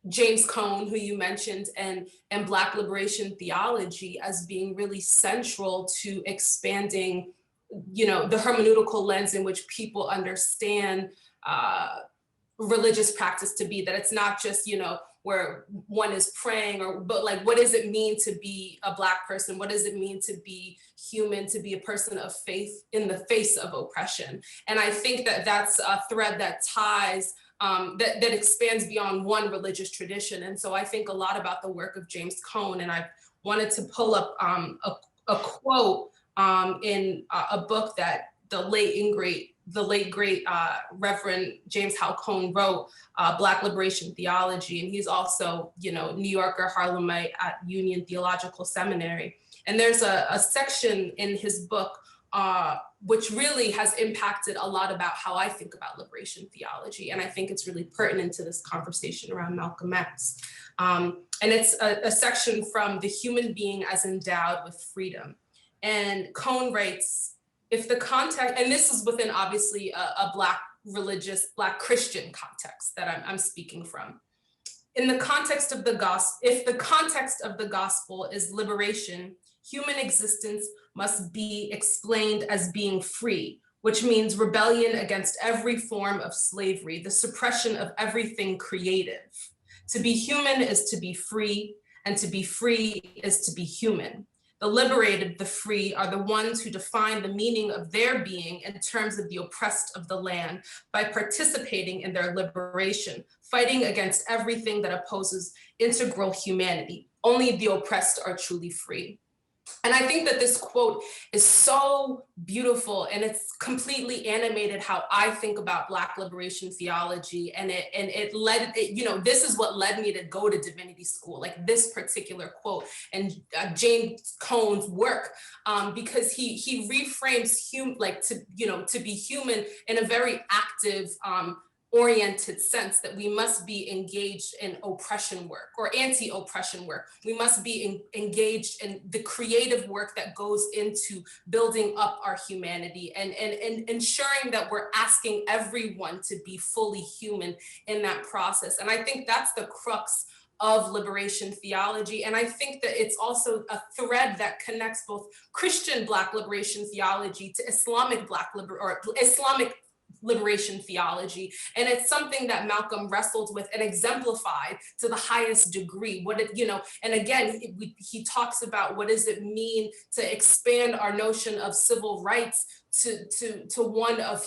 James Cone, who you mentioned, and Black liberation theology as being really central to expanding, you know, the hermeneutical lens in which people understand religious practice to be, that it's not just, you know, where one is praying, but like, what does it mean to be a Black person? What does it mean to be human, to be a person of faith in the face of oppression? And I think that that's a thread that ties that expands beyond one religious tradition. And so I think a lot about the work of James Cone, and I wanted to pull up a quote in a book that the late great Reverend James Hal Cone wrote, Black Liberation Theology. And he's also, you know, New Yorker, Harlemite at Union Theological Seminary. And there's a section in his book which really has impacted a lot about how I think about liberation theology. And I think it's really pertinent to this conversation around Malcolm X. And it's a section from The Human Being as Endowed with Freedom. And Cone writes, if the context, and this is within obviously a Black religious, Black Christian context that I'm speaking from. In the context of the gospel, if the context of the gospel is liberation, human existence must be explained as being free, which means rebellion against every form of slavery, the suppression of everything creative. To be human is to be free, and to be free is to be human. The liberated, the free, are the ones who define the meaning of their being in terms of the oppressed of the land by participating in their liberation, fighting against everything that opposes integral humanity. Only the oppressed are truly free. And I think that this quote is so beautiful, and it's completely animated how I think about Black liberation theology. And it led, you know, this is what led me to go to divinity school, like this particular quote and James Cone's work, because he reframes to be human in a very active, oriented sense, that we must be engaged in oppression work or anti-oppression work. We must be engaged in the creative work that goes into building up our humanity and ensuring that we're asking everyone to be fully human in that process. And I think that's the crux of liberation theology. And I think that it's also a thread that connects both Christian Black liberation theology to Islamic Islamic liberation theology. And it's something that Malcolm wrestled with and exemplified to the highest degree. And again, he talks about what does it mean to expand our notion of civil rights to one of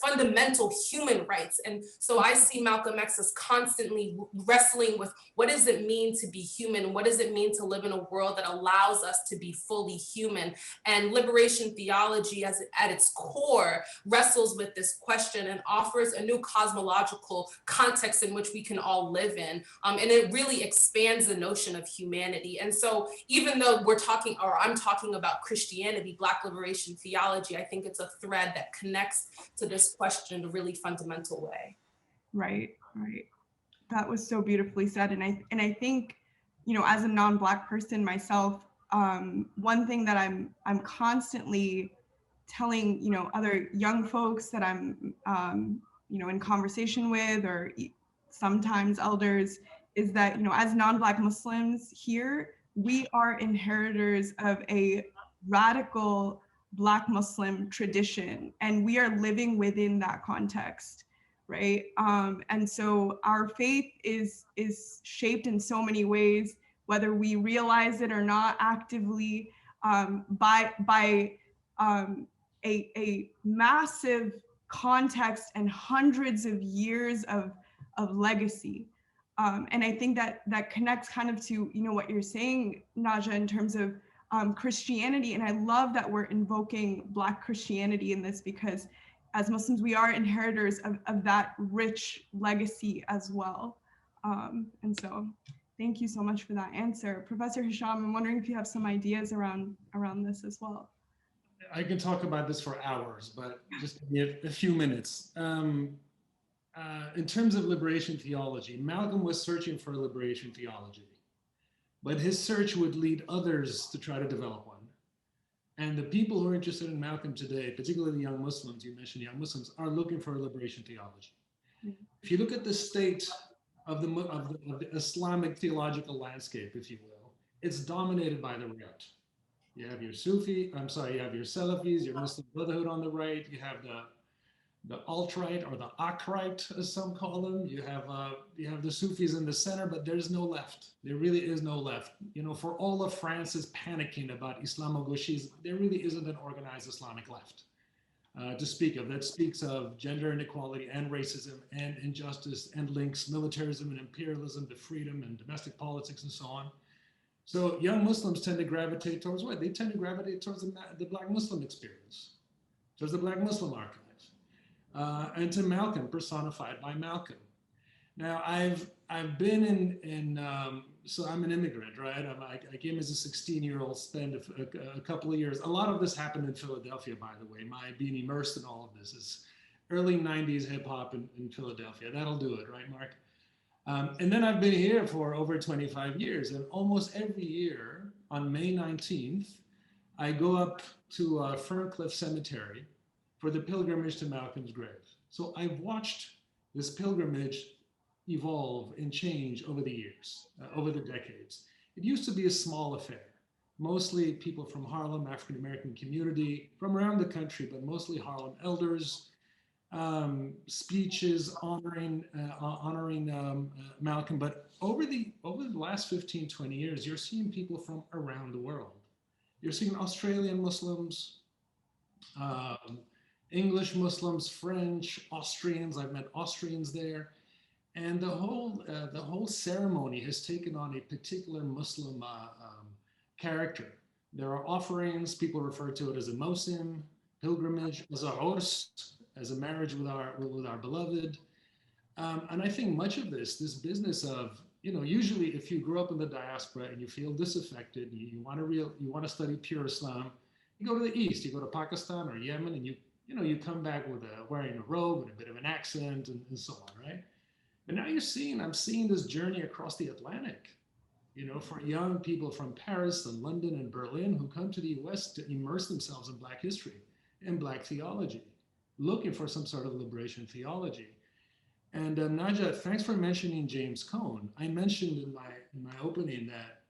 fundamental human rights. And so I see Malcolm X as constantly wrestling with what does it mean to be human? What does it mean to live in a world that allows us to be fully human? And liberation theology at its core wrestles with this question and offers a new cosmological context in which we can all live in. And it really expands the notion of humanity. And so even though I'm talking about Christianity, Black liberation theology, I think it's a thread that connects to this question in a really fundamental way. Right. That was so beautifully said. And I think, you know, as a non-Black person myself, one thing that I'm constantly telling, you know, other young folks that I'm, you know, in conversation with, or sometimes elders, is that, you know, as non-Black Muslims here, we are inheritors of a radical Black Muslim tradition, and we are living within that context, right? And so our faith is shaped in so many ways, whether we realize it or not actively, by a massive context and hundreds of years of legacy. And I think that connects kind of to, you know, what you're saying, Naja, in terms of Christianity. And I love that we're invoking Black Christianity in this, because as Muslims, we are inheritors of that rich legacy as well. And so thank you so much for that answer. Professor Hisham, I'm wondering if you have some ideas around this as well. I can talk about this for hours, but just give me a few minutes. In terms of liberation theology, Malcolm was searching for a liberation theology, but his search would lead others to try to develop one. And the people who are interested in Malcolm today, particularly young Muslims, you mentioned young Muslims, are looking for a liberation theology. If you look at the state of the Islamic theological landscape, if you will, it's dominated by the right. You have your you have your Salafis, your Muslim Brotherhood on the right, you have the alt-right or the Ak-right, as some call them. You have the Sufis in the center, but there's no left. There really is no left. You know, for all of France is panicking about Islamo-Gauchism, there really isn't an organized Islamic left to speak of. That speaks of gender inequality and racism and injustice and links militarism and imperialism to freedom and domestic politics and so on. So young Muslims tend to gravitate towards what? They tend to gravitate towards the Black Muslim experience, towards the Black Muslim archive. And to Malcolm, personified by Malcolm. Now, I've been so I'm an immigrant, right? I came as a 16-year-old, spent a couple of years. A lot of this happened in Philadelphia, by the way. My being immersed in all of this is early 90s hip hop in Philadelphia. That'll do it, right, Mark? And then I've been here for over 25 years, and almost every year on May 19th, I go up to Ferncliff Cemetery for the pilgrimage to Malcolm's grave. So I've watched this pilgrimage evolve and change over the years, over the decades. It used to be a small affair, mostly people from Harlem, African-American community, from around the country, but mostly Harlem elders, speeches honoring Malcolm. But over the last 15, 20 years, you're seeing people from around the world. You're seeing Australian Muslims, English Muslims, French, Austrians. I've met Austrians there. And the whole ceremony has taken on a particular Muslim character. There are offerings. People refer to it as a mosim, pilgrimage, as a urs, as a marriage with our beloved. And I think much of this business of, usually if you grow up in the diaspora and you feel disaffected, you want to study pure Islam, you go to the East, you go to Pakistan or Yemen, and you come back with wearing a robe and a bit of an accent and so on, right? But now I'm seeing this journey across the Atlantic, for young people from Paris and London and Berlin who come to the US to immerse themselves in Black history and Black theology, looking for some sort of liberation theology. And Naja, thanks for mentioning James Cone. I mentioned in my opening that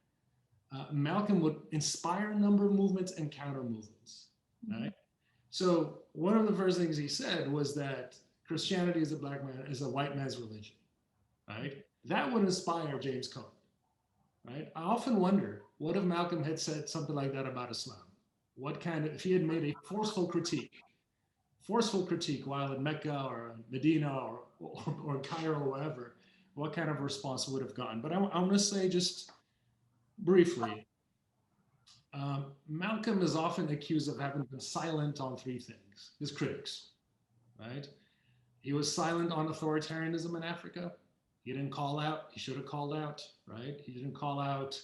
Malcolm would inspire a number of movements and counter movements, right? So one of the first things he said was that Christianity is a white man's religion, right? That would inspire James Cone, right? I often wonder, what if Malcolm had said something like that about Islam? If he had made a forceful critique while in Mecca or Medina or Cairo or wherever, what kind of response would have gotten? But I'm going to say just briefly, Malcolm is often accused of having been silent on three things, his critics, right? He was silent on authoritarianism in Africa. He didn't call out, he should have called out, right? He didn't call out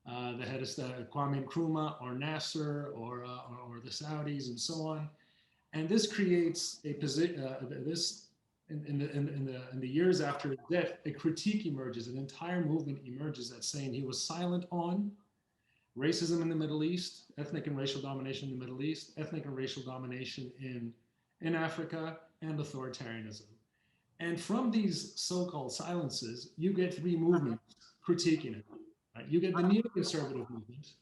the head of Kwame Nkrumah or Nasser or the Saudis and so on. And this creates a position, in the years after his death, a critique emerges, an entire movement emerges that's saying he was silent on racism in the Middle East, ethnic and racial domination in the Middle East, ethnic and racial domination in Africa, and authoritarianism. And from these so-called silences, you get three movements critiquing it. Right? You get the neoconservative movement.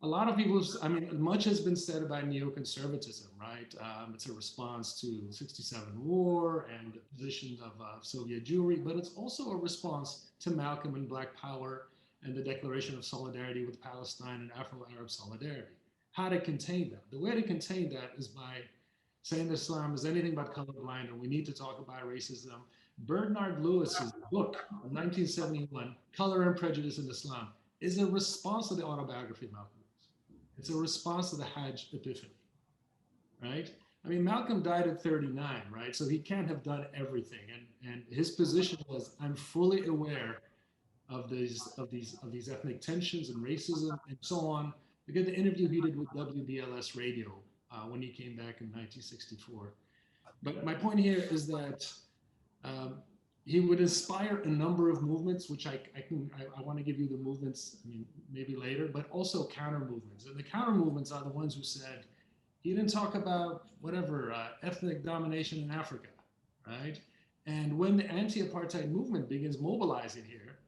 A lot of people, much has been said about neoconservatism, right? It's a response to the '67 war and the position of Soviet Jewry, but it's also a response to Malcolm and Black Power and the declaration of solidarity with Palestine and Afro-Arab solidarity. How to contain that? The way to contain that is by saying that Islam is anything but colorblind and we need to talk about racism. Bernard Lewis's book of 1971, Color and Prejudice in Islam, is a response to the autobiography of Malcolm. It's a response to the Hajj Epiphany, right? Malcolm died at 39, right? So he can't have done everything. And his position was, I'm fully aware of these ethnic tensions and racism and so on. Look at the interview he did with WBLS Radio when he came back in 1964. But my point here is that he would inspire a number of movements, which I want to give you the movements, maybe later, but also counter movements. And the counter movements are the ones who said, he didn't talk about ethnic domination in Africa, right? And when the anti-apartheid movement begins mobilizing here,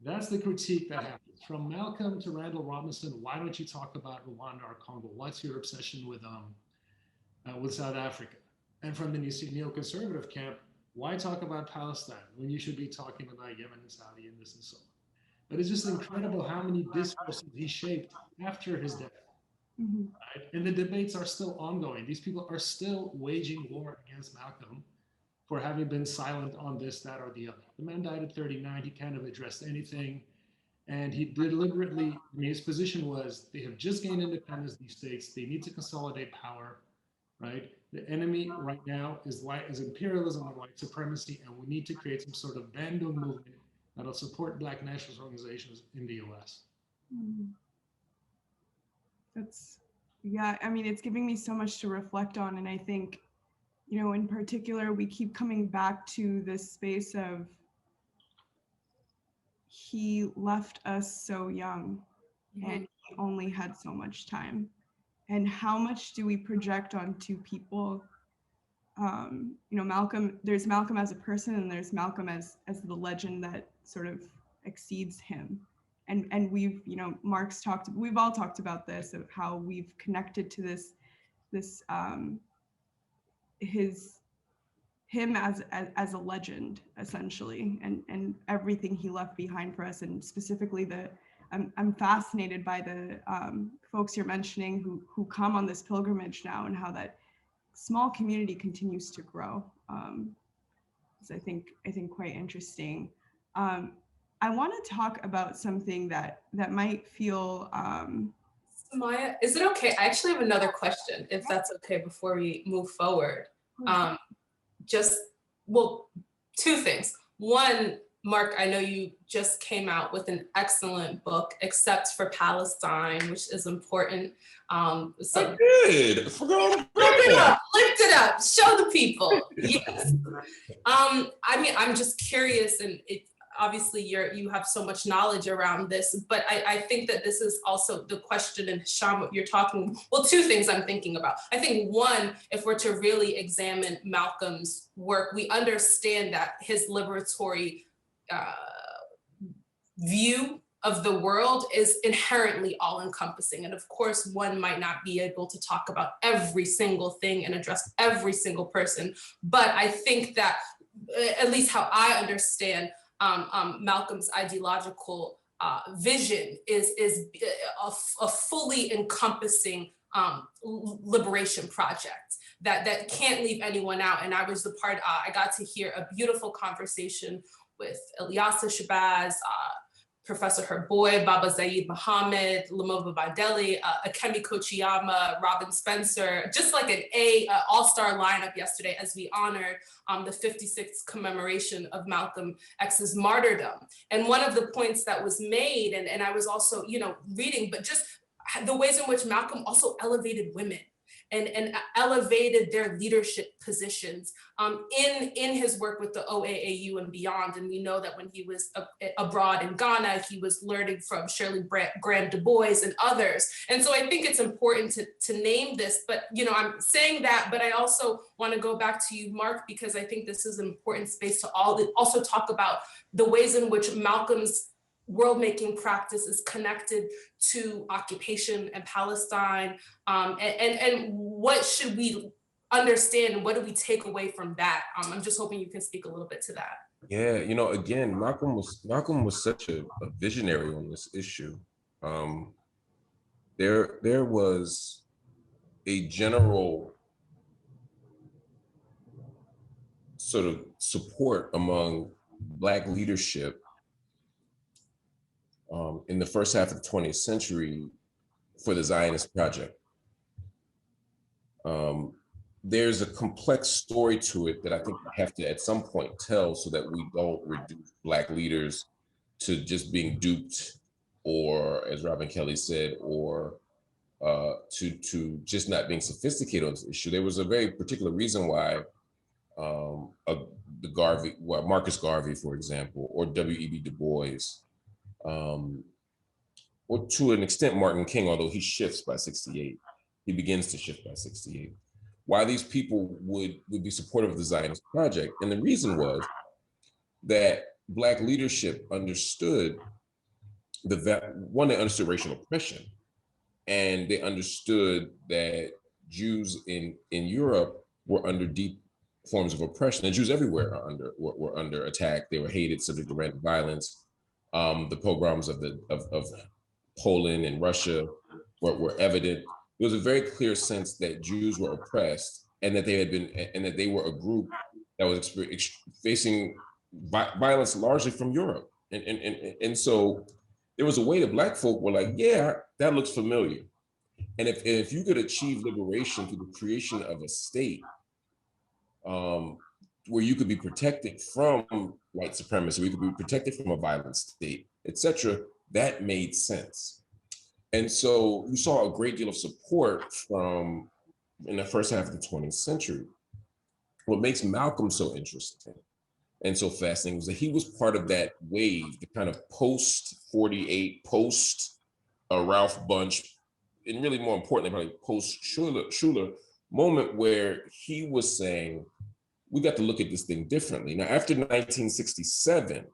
that's the critique that happens. From Malcolm to Randall Robinson, why don't you talk about Rwanda or Congo? What's your obsession with South Africa? And from the neoconservative camp, why talk about Palestine when you should be talking about Yemen and Saudi and this and so on? But it's just incredible how many discourses he shaped after his death. Mm-hmm. Right? And the debates are still ongoing. These people are still waging war against Malcolm for having been silent on this, that, or the other. The man died at 39. He kind of addressed anything. And he deliberately, his position was, they have just gained independence, these states. They need to consolidate power, right? The enemy right now is imperialism and white supremacy, and we need to create some sort of Bandung movement that'll support Black nationalist organizations in the US. It's giving me so much to reflect on. And I think, in particular, we keep coming back to this space of he left us so young and he only had so much time. And how much do we project onto people? Malcolm, there's Malcolm as a person and there's Malcolm as the legend that sort of exceeds him. And we've, we've all talked about this, of how we've connected to him as a legend, essentially, and everything he left behind for us. And specifically I'm fascinated by the folks you're mentioning who come on this pilgrimage now, and how that small community continues to grow. It's I think quite interesting. I want to talk about something that might feel Sumaiya, is it okay? I actually have another question, if that's okay, before we move forward. Well, two things. One, Mark, I know you just came out with an excellent book, Except for Palestine, which is important. So I did. Lift it up, show the people. Yes. I mean, I'm just curious, and obviously you have so much knowledge around this, but I think that this is also the question, and Hisham, what you're talking, well, two things I'm thinking about. I think one, if we're to really examine Malcolm's work, we understand that his liberatory view of the world is inherently all-encompassing. And of course, one might not be able to talk about every single thing and address every single person, but I think that, at least how I understand Malcolm's ideological vision is a fully encompassing liberation project that can't leave anyone out. And I was the part, I got to hear a beautiful conversation with Ilyasa Shabazz, Professor Herboy, Baba Zaid Muhammad, Lamova Badeli, Akemi Kochiyama, Robin Spencer, just like an all-star lineup yesterday as we honored the 56th commemoration of Malcolm X's martyrdom. And one of the points that was made, and I was also, reading, but just the ways in which Malcolm also elevated women and elevated their leadership positions in his work with the OAAU and beyond. And we know that when he was abroad in Ghana, he was learning from Shirley Graham Du Bois and others. And so I think it's important to name this, but I'm saying that, but I also want to go back to you, Mark, because I think this is an important space to also talk about the ways in which Malcolm's world-making practice is connected to occupation and Palestine, and what should we understand and what do we take away from that? I'm just hoping you can speak a little bit to that. Yeah, again, Malcolm was such a visionary on this issue. There was a general sort of support among Black leadership in the first half of the 20th century for the Zionist project. There's a complex story to it that I think we have to at some point tell so that we don't reduce Black leaders to just being duped, or as Robin Kelly said, or to just not being sophisticated on this issue. There was a very particular reason why Marcus Garvey, for example, or W.E.B. Du Bois, or to an extent Martin King, although he shifts by 68, he begins to shift by 68. Why these people would be supportive of the Zionist project. And the reason was that Black leadership understood they understood racial oppression, and they understood that Jews in Europe were under deep forms of oppression, and Jews everywhere were under attack. They were hated, subject to random violence. The pogroms of Poland and Russia were evident. There was a very clear sense that Jews were oppressed, and that they were a group that was facing violence largely from Europe. And so there was a way that Black folk were like, yeah, that looks familiar. And if you could achieve liberation through the creation of a state where you could be protected from white supremacy, we could be protected from a violent state, etc., that made sense. And so you saw a great deal of support in the first half of the 20th century. What makes Malcolm so interesting and so fascinating was that he was part of that wave, the kind of post-48, post-Ralph Bunche, and really more importantly, probably post-Schuller moment where he was saying, we got to look at this thing differently. Now, after 1967,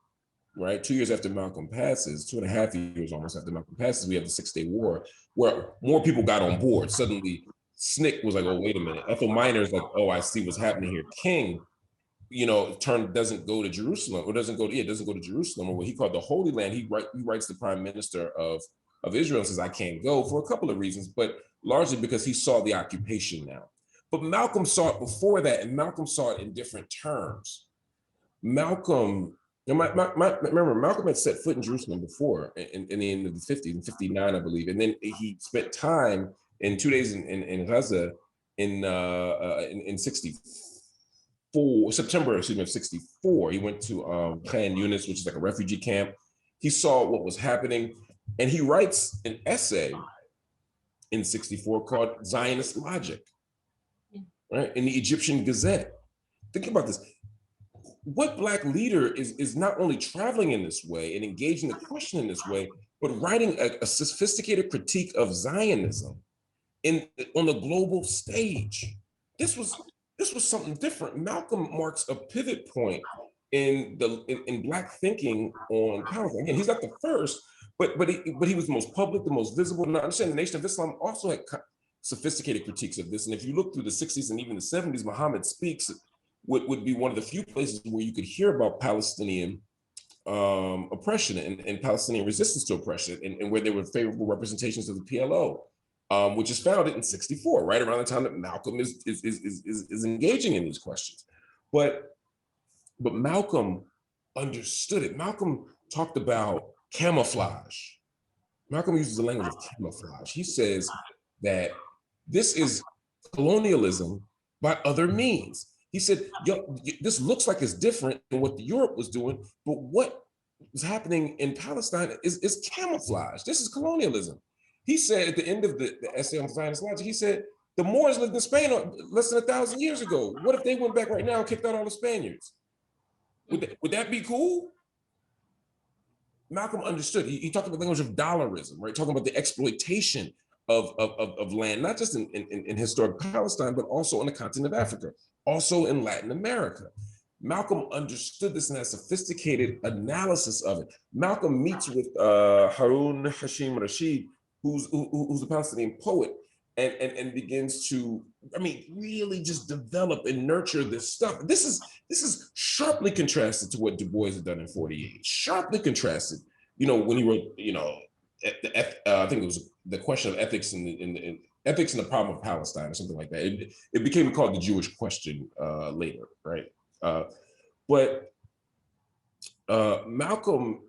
right, 2 years after Malcolm passes, 2.5 years almost after Malcolm passes, we have the 6-Day War, where more people got on board. Suddenly, SNCC was like, oh, wait a minute. Ethel Miner's like, oh, I see what's happening here. King, doesn't go to Jerusalem, or doesn't go to Jerusalem, or what he called the Holy Land. He writes the Prime Minister of Israel and says, I can't go, for a couple of reasons, but largely because he saw the occupation now. But Malcolm saw it before that, and Malcolm saw it in different terms. Malcolm Remember, Malcolm had set foot in Jerusalem before in the end of the 50s, in 59, I believe. And then he spent time in 2 days in Gaza in 64, September, excuse me, of 64. He went to Khan Yunis, which is like a refugee camp. He saw what was happening, and he writes an essay in 64 called Zionist Logic, right, in the Egyptian Gazette. Think about this. What Black leader is not only traveling in this way and engaging the question in this way, but writing a sophisticated critique of Zionism on the global stage? This was something different. Malcolm marks a pivot point in Black thinking on Palestine. Again, he's not the first, but he was the most public, the most visible. And I understand the Nation of Islam also had sophisticated critiques of this. And if you look through the 60s and even the 70s, Muhammad Speaks would be one of the few places where you could hear about Palestinian oppression and Palestinian resistance to oppression, and where there were favorable representations of the PLO, which is founded in 64, right around the time that Malcolm is engaging in these questions. But Malcolm understood it. Malcolm talked about camouflage. Malcolm uses the language of camouflage. He says that this is colonialism by other means. He said, yo, this looks like it's different than what Europe was doing, but what is happening in Palestine is camouflage. This is colonialism. He said at the end of the essay on Zionist Logic, he said, the Moors lived in Spain less than 1,000 years ago. What if they went back right now and kicked out all the Spaniards? Would that be cool? Malcolm understood. He talked about the language of dollarism, right? Talking about the exploitation of land, not just in historic Palestine, but also on the continent of Africa, also in Latin America. Malcolm understood this and had sophisticated analysis of it. Malcolm meets with Harun Hashim Rashid, who's a Palestinian poet, and begins to, I mean, really just develop and nurture this stuff. This is sharply contrasted to what Du Bois had done in 48. Sharply contrasted, you know, when he wrote, you know, I think it was the question of ethics in ethics and the problem of Palestine or something like that. It became called the Jewish question later, right? But Malcolm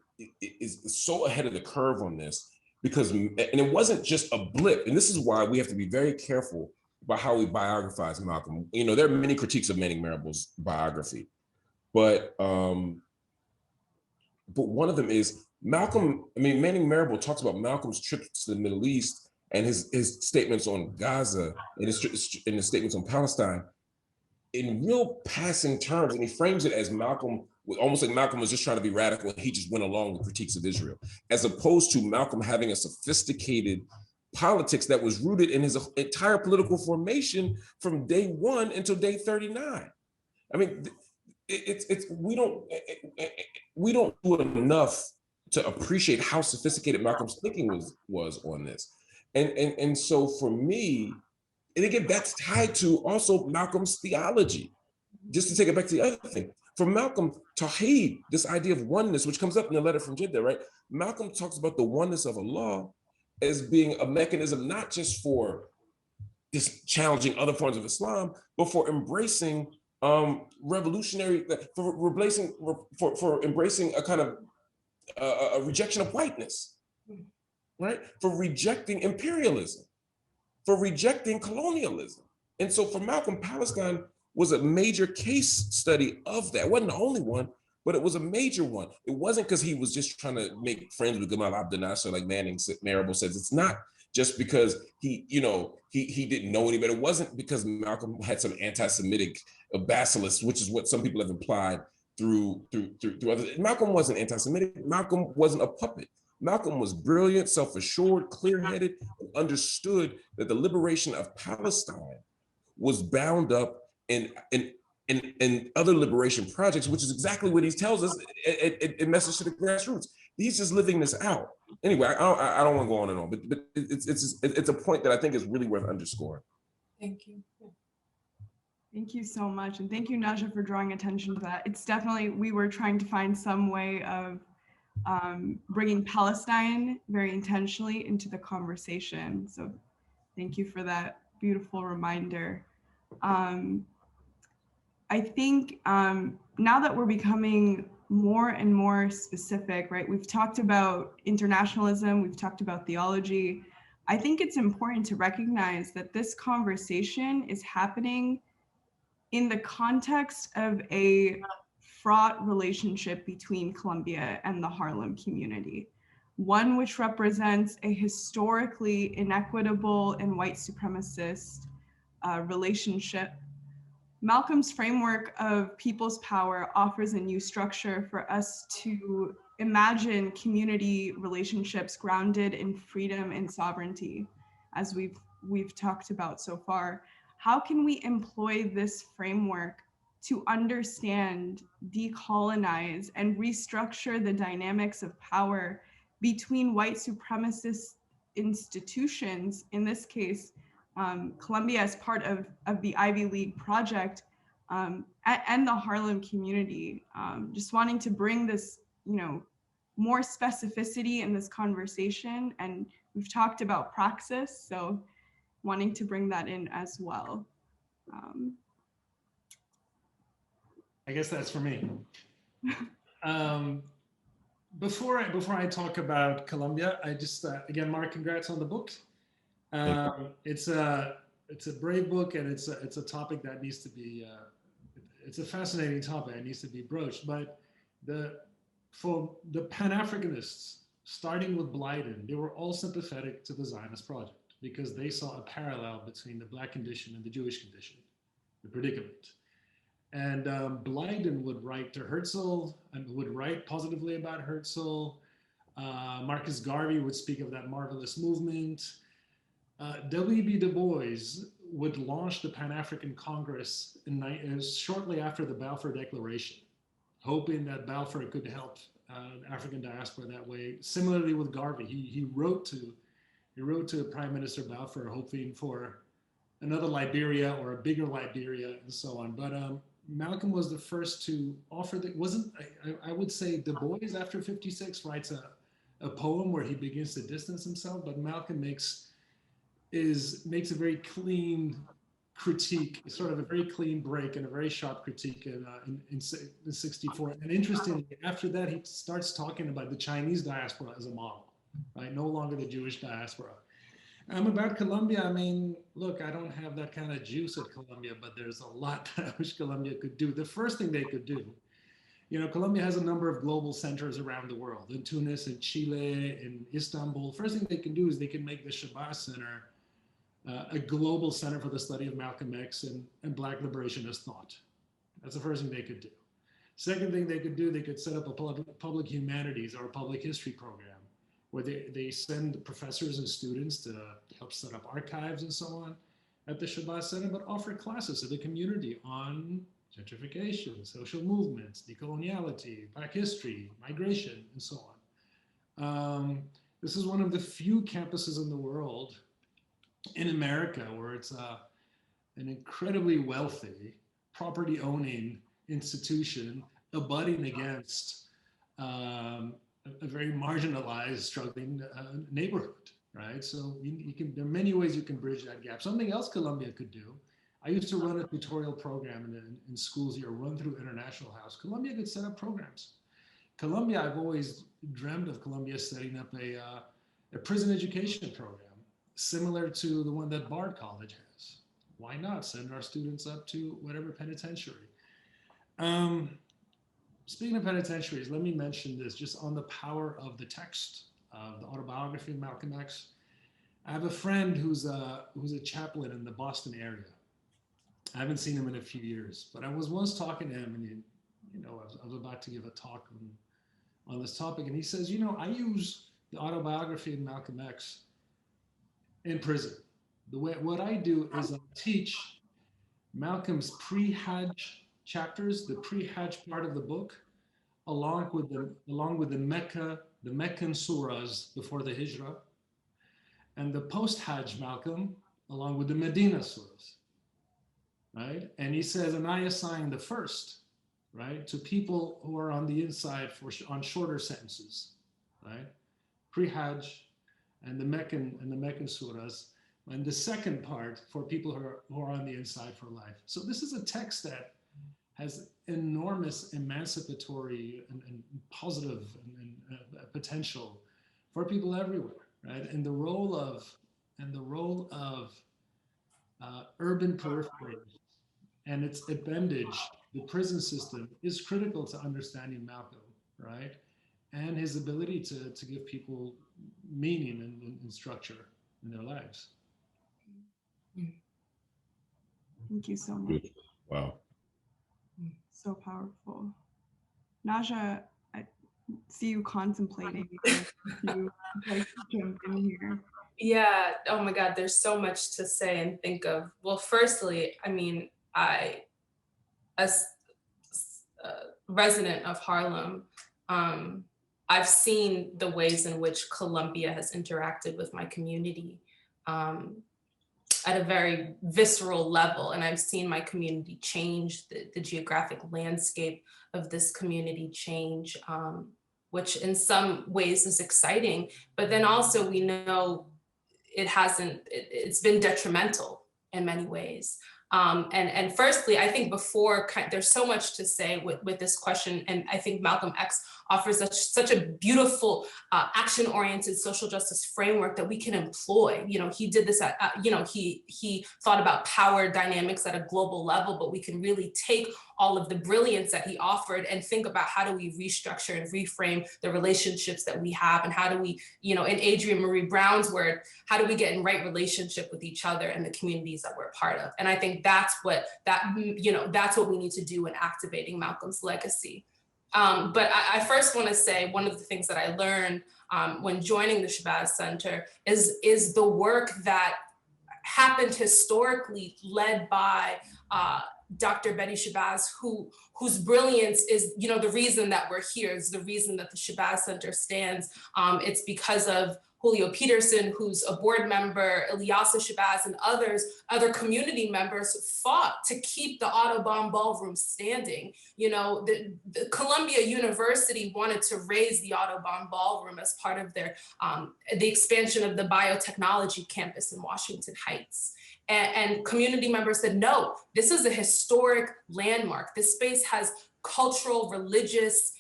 is so ahead of the curve on this because, and it wasn't just a blip. And this is why we have to be very careful about how we biographize Malcolm. You know, there are many critiques of Manning Marable's biography, but one of them is Malcolm. I mean, Manning Marable talks about Malcolm's trips to the Middle East and his statements on Gaza and his statements on Palestine in real passing terms, and he frames it as Malcolm, almost like Malcolm was just trying to be radical and he just went along with critiques of Israel, as opposed to Malcolm having a sophisticated politics that was rooted in his entire political formation from day one until day 39. I mean, we don't do enough to appreciate how sophisticated Malcolm's thinking was on this. And so for me, and again, that's tied to also Malcolm's theology. Just to take it back to the other thing, for Malcolm, Tawheed, this idea of oneness, which comes up in the letter from Jeddah, right? Malcolm talks about the oneness of Allah as being a mechanism not just for just challenging other forms of Islam, but for embracing revolutionary, for embracing a kind of a rejection of whiteness, right? For rejecting imperialism, for rejecting colonialism. And so for Malcolm, Palestine was a major case study of that. It wasn't the only one, but it was a major one. It wasn't because he was just trying to make friends with Gamal Abdel Nasser, like Manning Marable says. It's not just because he didn't know any better. It wasn't because Malcolm had some anti-Semitic bacillus, which is what some people have implied through others. Malcolm wasn't anti-Semitic. Malcolm wasn't a puppet. Malcolm was brilliant, self-assured, clear-headed, and understood that the liberation of Palestine was bound up in other liberation projects, which is exactly what he tells us in Message to the Grassroots. He's just living this out. Anyway, I don't want to go on and on, but it's a point that I think is really worth underscoring. Thank you. Thank you so much. And thank you, Naja, for drawing attention to that. It's definitely, we were trying to find some way of bringing Palestine very intentionally into the conversation. So thank you for that beautiful reminder. I think now that we're becoming more and more specific, right? We've talked about internationalism, we've talked about theology. I think it's important to recognize that this conversation is happening in the context of a fraught relationship between Colombia and the Harlem community, one which represents a historically inequitable and white supremacist relationship. Malcolm's framework of people's power offers a new structure for us to imagine community relationships grounded in freedom and sovereignty, as we've talked about so far. How can we employ this framework to understand, decolonize, and restructure the dynamics of power between white supremacist institutions, in this case, Columbia as part of the Ivy League project, and the Harlem community, just wanting to bring this, more specificity in this conversation. And we've talked about praxis, so wanting to bring that in as well. I guess that's for me. Before I talk about Colombia, I just again, Mark, congrats on the book. It's a brave book, and it's a topic that needs to be. It's a fascinating topic. It needs to be broached. But for the Pan-Africanists, starting with Blyden, they were all sympathetic to the Zionist project because they saw a parallel between the Black condition and the Jewish condition, the predicament. And Blyden would write to Herzl and would write positively about Herzl. Marcus Garvey would speak of that marvelous movement. W.B. Du Bois would launch the Pan-African Congress shortly after the Balfour Declaration, hoping that Balfour could help the African diaspora that way. Similarly with Garvey, he wrote to Prime Minister Balfour hoping for another Liberia or a bigger Liberia and so on. But Malcolm was the first to offer I would say Du Bois after 56 writes a poem where he begins to distance himself, but Malcolm makes a very clean critique, sort of a very clean break and a very sharp critique in 64. And interestingly, after that, he starts talking about the Chinese diaspora as a model, right? No longer the Jewish diaspora. About Colombia, I mean, look, I don't have that kind of juice at Colombia, but there's a lot that I wish Colombia could do. The first thing they could do, Colombia has a number of global centers around the world, in Tunis, in Chile, in Istanbul. First thing they can do is they can make the Shabazz Center a global center for the study of Malcolm X and Black liberationist thought. That's the first thing they could do. Second thing they could do, they could set up a public humanities or a public history program where they send professors and students to help set up archives and so on at the Shabazz Center, but offer classes to the community on gentrification, social movements, decoloniality, Black history, migration, and so on. This is one of the few campuses in the world, in America, where it's an incredibly wealthy, property-owning institution abutting against a very marginalized, struggling neighborhood, right? So there are many ways you can bridge that gap. Something else Colombia could do. I used to run a tutorial program in schools here, run through International House. Colombia could set up programs. Colombia, I've always dreamt of Colombia setting up a prison education program, similar to the one that Bard College has. Why not send our students up to whatever penitentiary? Speaking of penitentiaries, let me mention this just on the power of the text of the autobiography of Malcolm X. I have a friend who's a chaplain in the Boston area. I haven't seen him in a few years, but I was once talking to him, and I was about to give a talk on this topic, and he says, I use the autobiography of Malcolm X in prison. What I do is I teach Malcolm's pre-Hajj chapters, the pre-Hajj part of the book, along with the Meccan surahs before the Hijrah, and the post-Hajj Malcolm, along with the Medina surahs, right? And he says, and I assign the first, right, to people who are on the inside on shorter sentences, right? Pre-Hajj and the Meccan surahs, and the second part for people who are on the inside for life. So this is a text that has enormous emancipatory and positive and potential for people everywhere, right? And the role of urban periphery and its appendage, the prison system, is critical to understanding Malcolm, right? And his ability to give people meaning and structure in their lives. Thank you so much. Wow. So powerful. Naja, I see you contemplating. If you like to jump in here. Yeah, oh my God, there's so much to say and think of. Well, firstly, I mean, as a resident of Harlem, I've seen the ways in which Columbia has interacted with my community at a very visceral level. And I've seen my community change, the geographic landscape of this community change, which in some ways is exciting, but then also we know it's been detrimental in many ways. And firstly, I think there's so much to say with this question, and I think Malcolm X offers such a beautiful action-oriented social justice framework that we can employ. You know, he did this he thought about power dynamics at a global level, but we can really take all of the brilliance that he offered and think about how do we restructure and reframe the relationships that we have, and how do we, in Adrienne Marie Brown's word, how do we get in right relationship with each other and the communities that we're part of? And I think that's what we need to do in activating Malcolm's legacy. But I first want to say one of the things that I learned when joining the Shabazz Center is the work that happened historically, led by Dr. Betty Shabazz, whose brilliance is, the reason that we're here, is the reason that the Shabazz Center stands. It's because of Julio Peterson, who's a board member, Ilyasa Shabazz, and other community members fought to keep the Audubon Ballroom standing. The Columbia University wanted to raise the Audubon Ballroom as part of their the expansion of the biotechnology campus in Washington Heights. And community members said, no, this is a historic landmark. This space has cultural, religious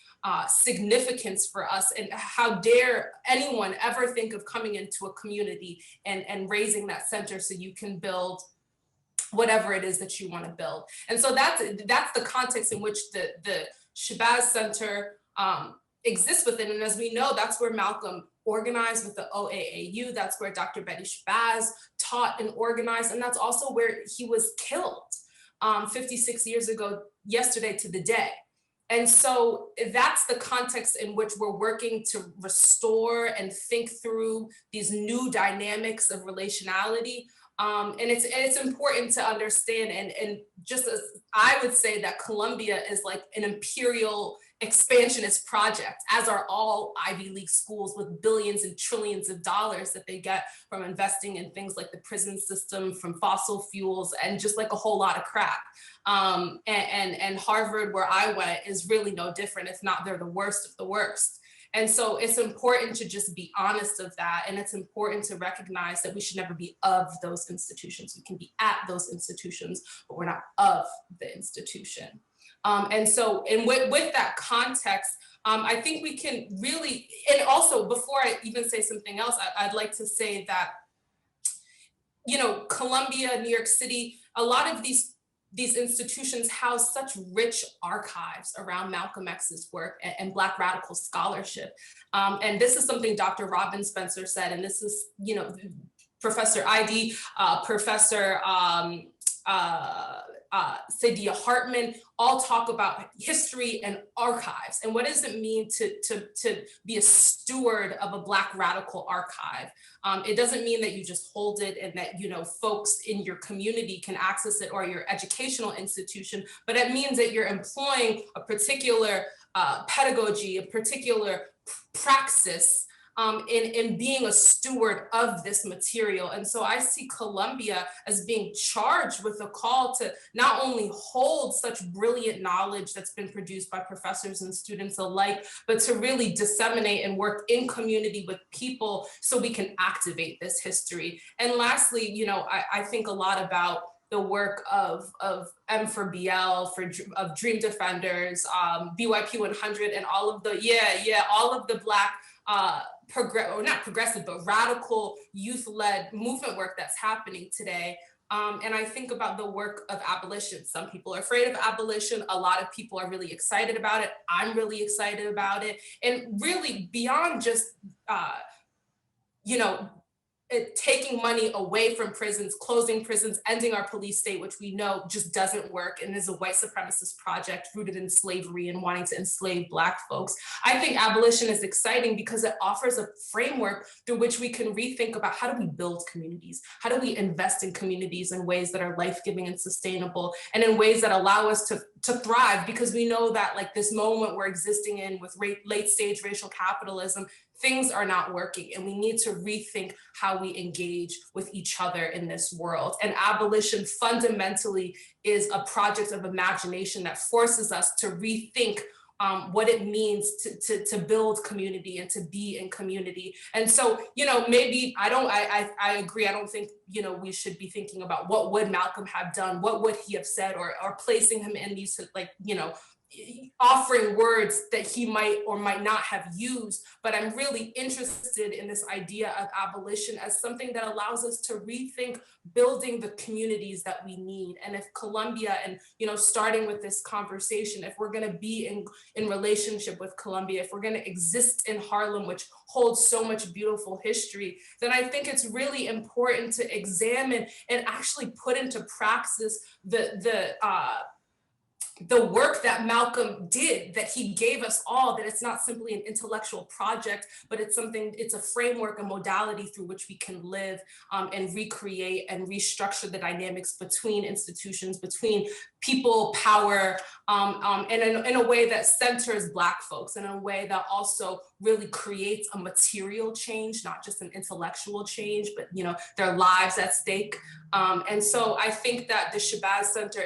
significance for us, and how dare anyone ever think of coming into a community and raising that center so you can build whatever it is that you want to build. And so that's the context in which the Shabazz Center exists within. And as we know, that's where Malcolm organized with the OAAU. That's where Dr. Betty Shabazz taught and organized. And that's also where he was killed 56 years ago, yesterday to the day. And so that's the context in which we're working to restore and think through these new dynamics of relationality. And it's important to understand, and just as I would say that Columbia is like an imperial expansionist project, as are all Ivy League schools, with billions and trillions of dollars that they get from investing in things like the prison system, from fossil fuels, and just like a whole lot of crap. And Harvard, where I went, is really no different. If not, they're the worst of the worst. And so it's important to just be honest of that. And it's important to recognize that we should never be of those institutions. We can be at those institutions, but we're not of the institution. And so, and with that context, I think we can really, and also before I even say something else, I'd like to say that, Columbia, New York City, a lot of these institutions house such rich archives around Malcolm X's work and Black radical scholarship. And this is something Dr. Robin Spencer said, and this is, Professor ID, Professor Saidiya Hartman, all talk about history and archives. And what does it mean to be a steward of a Black radical archive? It doesn't mean that you just hold it and that, folks in your community can access it, or your educational institution, but it means that you're employing a particular pedagogy, a particular praxis in being a steward of this material. And so I see Columbia as being charged with a call to not only hold such brilliant knowledge that's been produced by professors and students alike, but to really disseminate and work in community with people so we can activate this history. And lastly, I think a lot about the work of M4BL, of Dream Defenders, BYP 100, and all of the Black not progressive, but radical youth-led movement work that's happening today. And I think about the work of abolition. Some people are afraid of abolition. A lot of people are really excited about it. I'm really excited about it. And really beyond just, taking money away from prisons, closing prisons, ending our police state, which we know just doesn't work and is a white supremacist project rooted in slavery and wanting to enslave Black folks. I think abolition is exciting because it offers a framework through which we can rethink about how do we build communities? How do we invest in communities in ways that are life-giving and sustainable, and in ways that allow us to thrive? Because we know that like this moment we're existing in with late stage racial capitalism, things are not working, and we need to rethink how we engage with each other in this world. And abolition fundamentally is a project of imagination that forces us to rethink what it means to build community and to be in community. And so, maybe I agree. I don't think, we should be thinking about what would Malcolm have done? What would he have said, or placing him in these, offering words that he might or might not have used. But I'm really interested in this idea of abolition as something that allows us to rethink building the communities that we need. And if Columbia, and starting with this conversation, if we're going to be in relationship with Columbia, if we're going to exist in Harlem, which holds so much beautiful history, then I think it's really important to examine and actually put into praxis the work that Malcolm did, that he gave us all, that it's not simply an intellectual project, but it's a framework, a modality through which we can live and recreate and restructure the dynamics between institutions, between people, power, and in a way that centers Black folks, and in a way that also really creates a material change, not just an intellectual change, but their lives at stake. And so I think that the Shabazz Center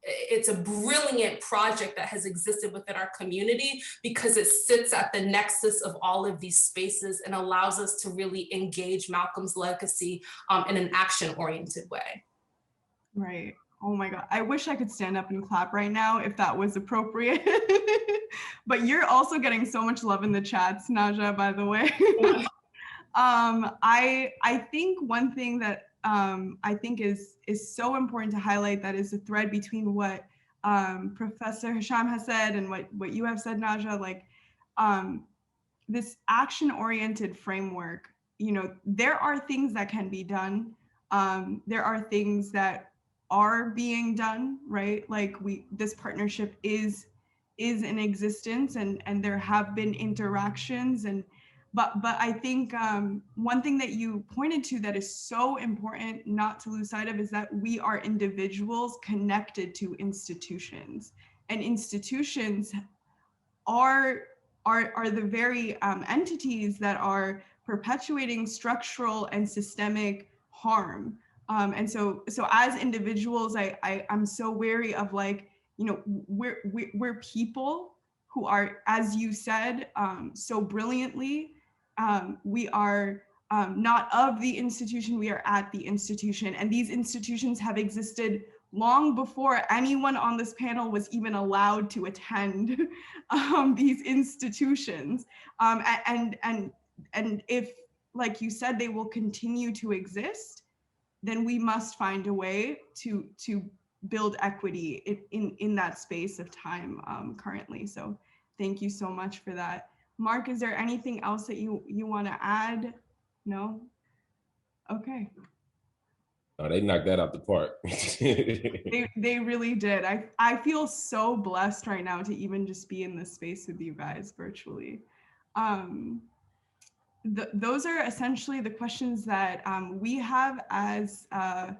it's a brilliant project that has existed within our community because it sits at the nexus of all of these spaces and allows us to really engage Malcolm's legacy in an action-oriented way. Right. Oh my God. I wish I could stand up and clap right now if that was appropriate. But you're also getting so much love in the chats, Naja, by the way. I think one thing that I think is so important to highlight, that is a thread between what Professor Hisham has said and what you have said, Naja, like this action-oriented framework, there are things that can be done. There are things that are being done, right? Like this partnership is in existence, and there have been interactions, but I think one thing that you pointed to that is so important not to lose sight of is that we are individuals connected to institutions, and institutions are the very entities that are perpetuating structural and systemic harm. And so as individuals, I'm so wary of we're people who are, as you said so brilliantly, we are not of the institution, we are at the institution. And these institutions have existed long before anyone on this panel was even allowed to attend these institutions. And if, like you said, they will continue to exist, then we must find a way to build equity in that space of time currently. So thank you so much for that. Mark, is there anything else that you want to add? No? Okay. Oh, they knocked that out the park. They really did. I feel so blessed right now to even just be in this space with you guys virtually. Those are essentially the questions that we have as an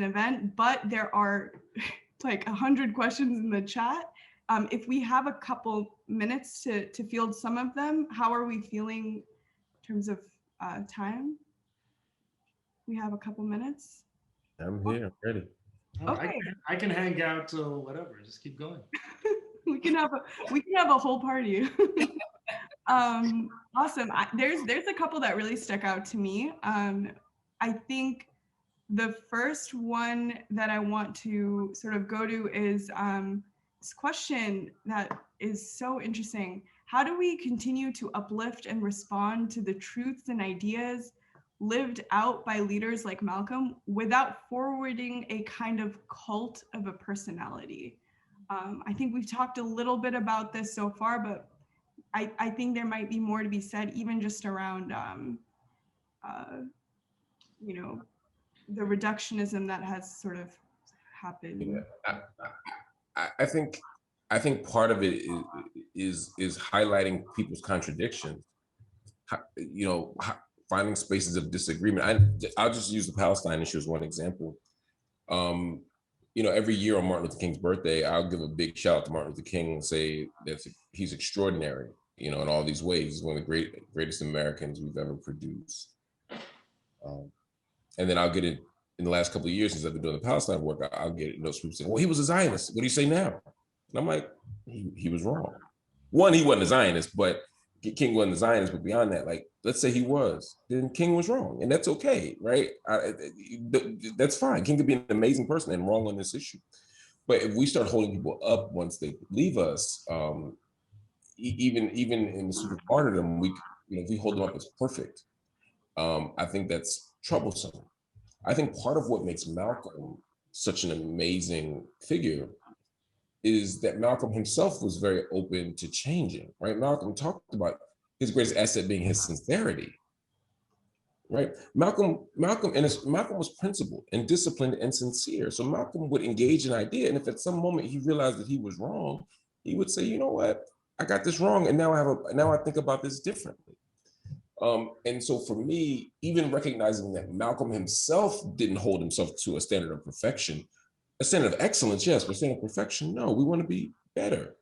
event, but there are like 100 questions in the chat. If we have a couple minutes to field some of them, how are we feeling in terms of time? We have a couple minutes. I'm here, I'm ready. Okay. I can hang out till whatever. Just keep going. we can have a whole party. Awesome. There's a couple that really stuck out to me. I think The first one that I want to sort of go to is this question that is so interesting. How do we continue to uplift and respond to the truths and ideas lived out by leaders like Malcolm without forwarding a kind of cult of a personality? I think we've talked a little bit about this so far, but I think there might be more to be said, even just around, you know, the reductionism that has sort of happened. Yeah, I think part of it is highlighting people's contradictions. You know, finding spaces of disagreement. I'll just use the Palestine issue as one example. You know, every year on Martin Luther King's birthday, I'll give a big shout out to Martin Luther King and say that he's extraordinary, you know, in all these ways. He's one of the greatest Americans we've ever produced. And then I'll get it in the last couple of years since I've been doing the Palestine work, I'll get notes from people saying, well, he was a Zionist. What do you say now? And I'm like, he was wrong. One, he wasn't a Zionist, but King wasn't a Zionist, but beyond that, like, let's say he was, then King was wrong. And that's okay, right? That's fine. King could be an amazing person and wrong on this issue. But if we start holding people up once they leave us, even in the super martyrdom, if we hold them up as perfect, I think that's troublesome. I think part of what makes Malcolm such an amazing figure is that Malcolm himself was very open to changing, right? Malcolm talked about his greatest asset being his sincerity, right? Malcolm was principled and disciplined and sincere. So Malcolm would engage an idea, and if at some moment he realized that he was wrong, he would say, you know what, I got this wrong, and now I think about this differently. And so for me, even recognizing that Malcolm himself didn't hold himself to a standard of perfection, a standard of excellence, yes, but a standard of perfection, no, we want to be better.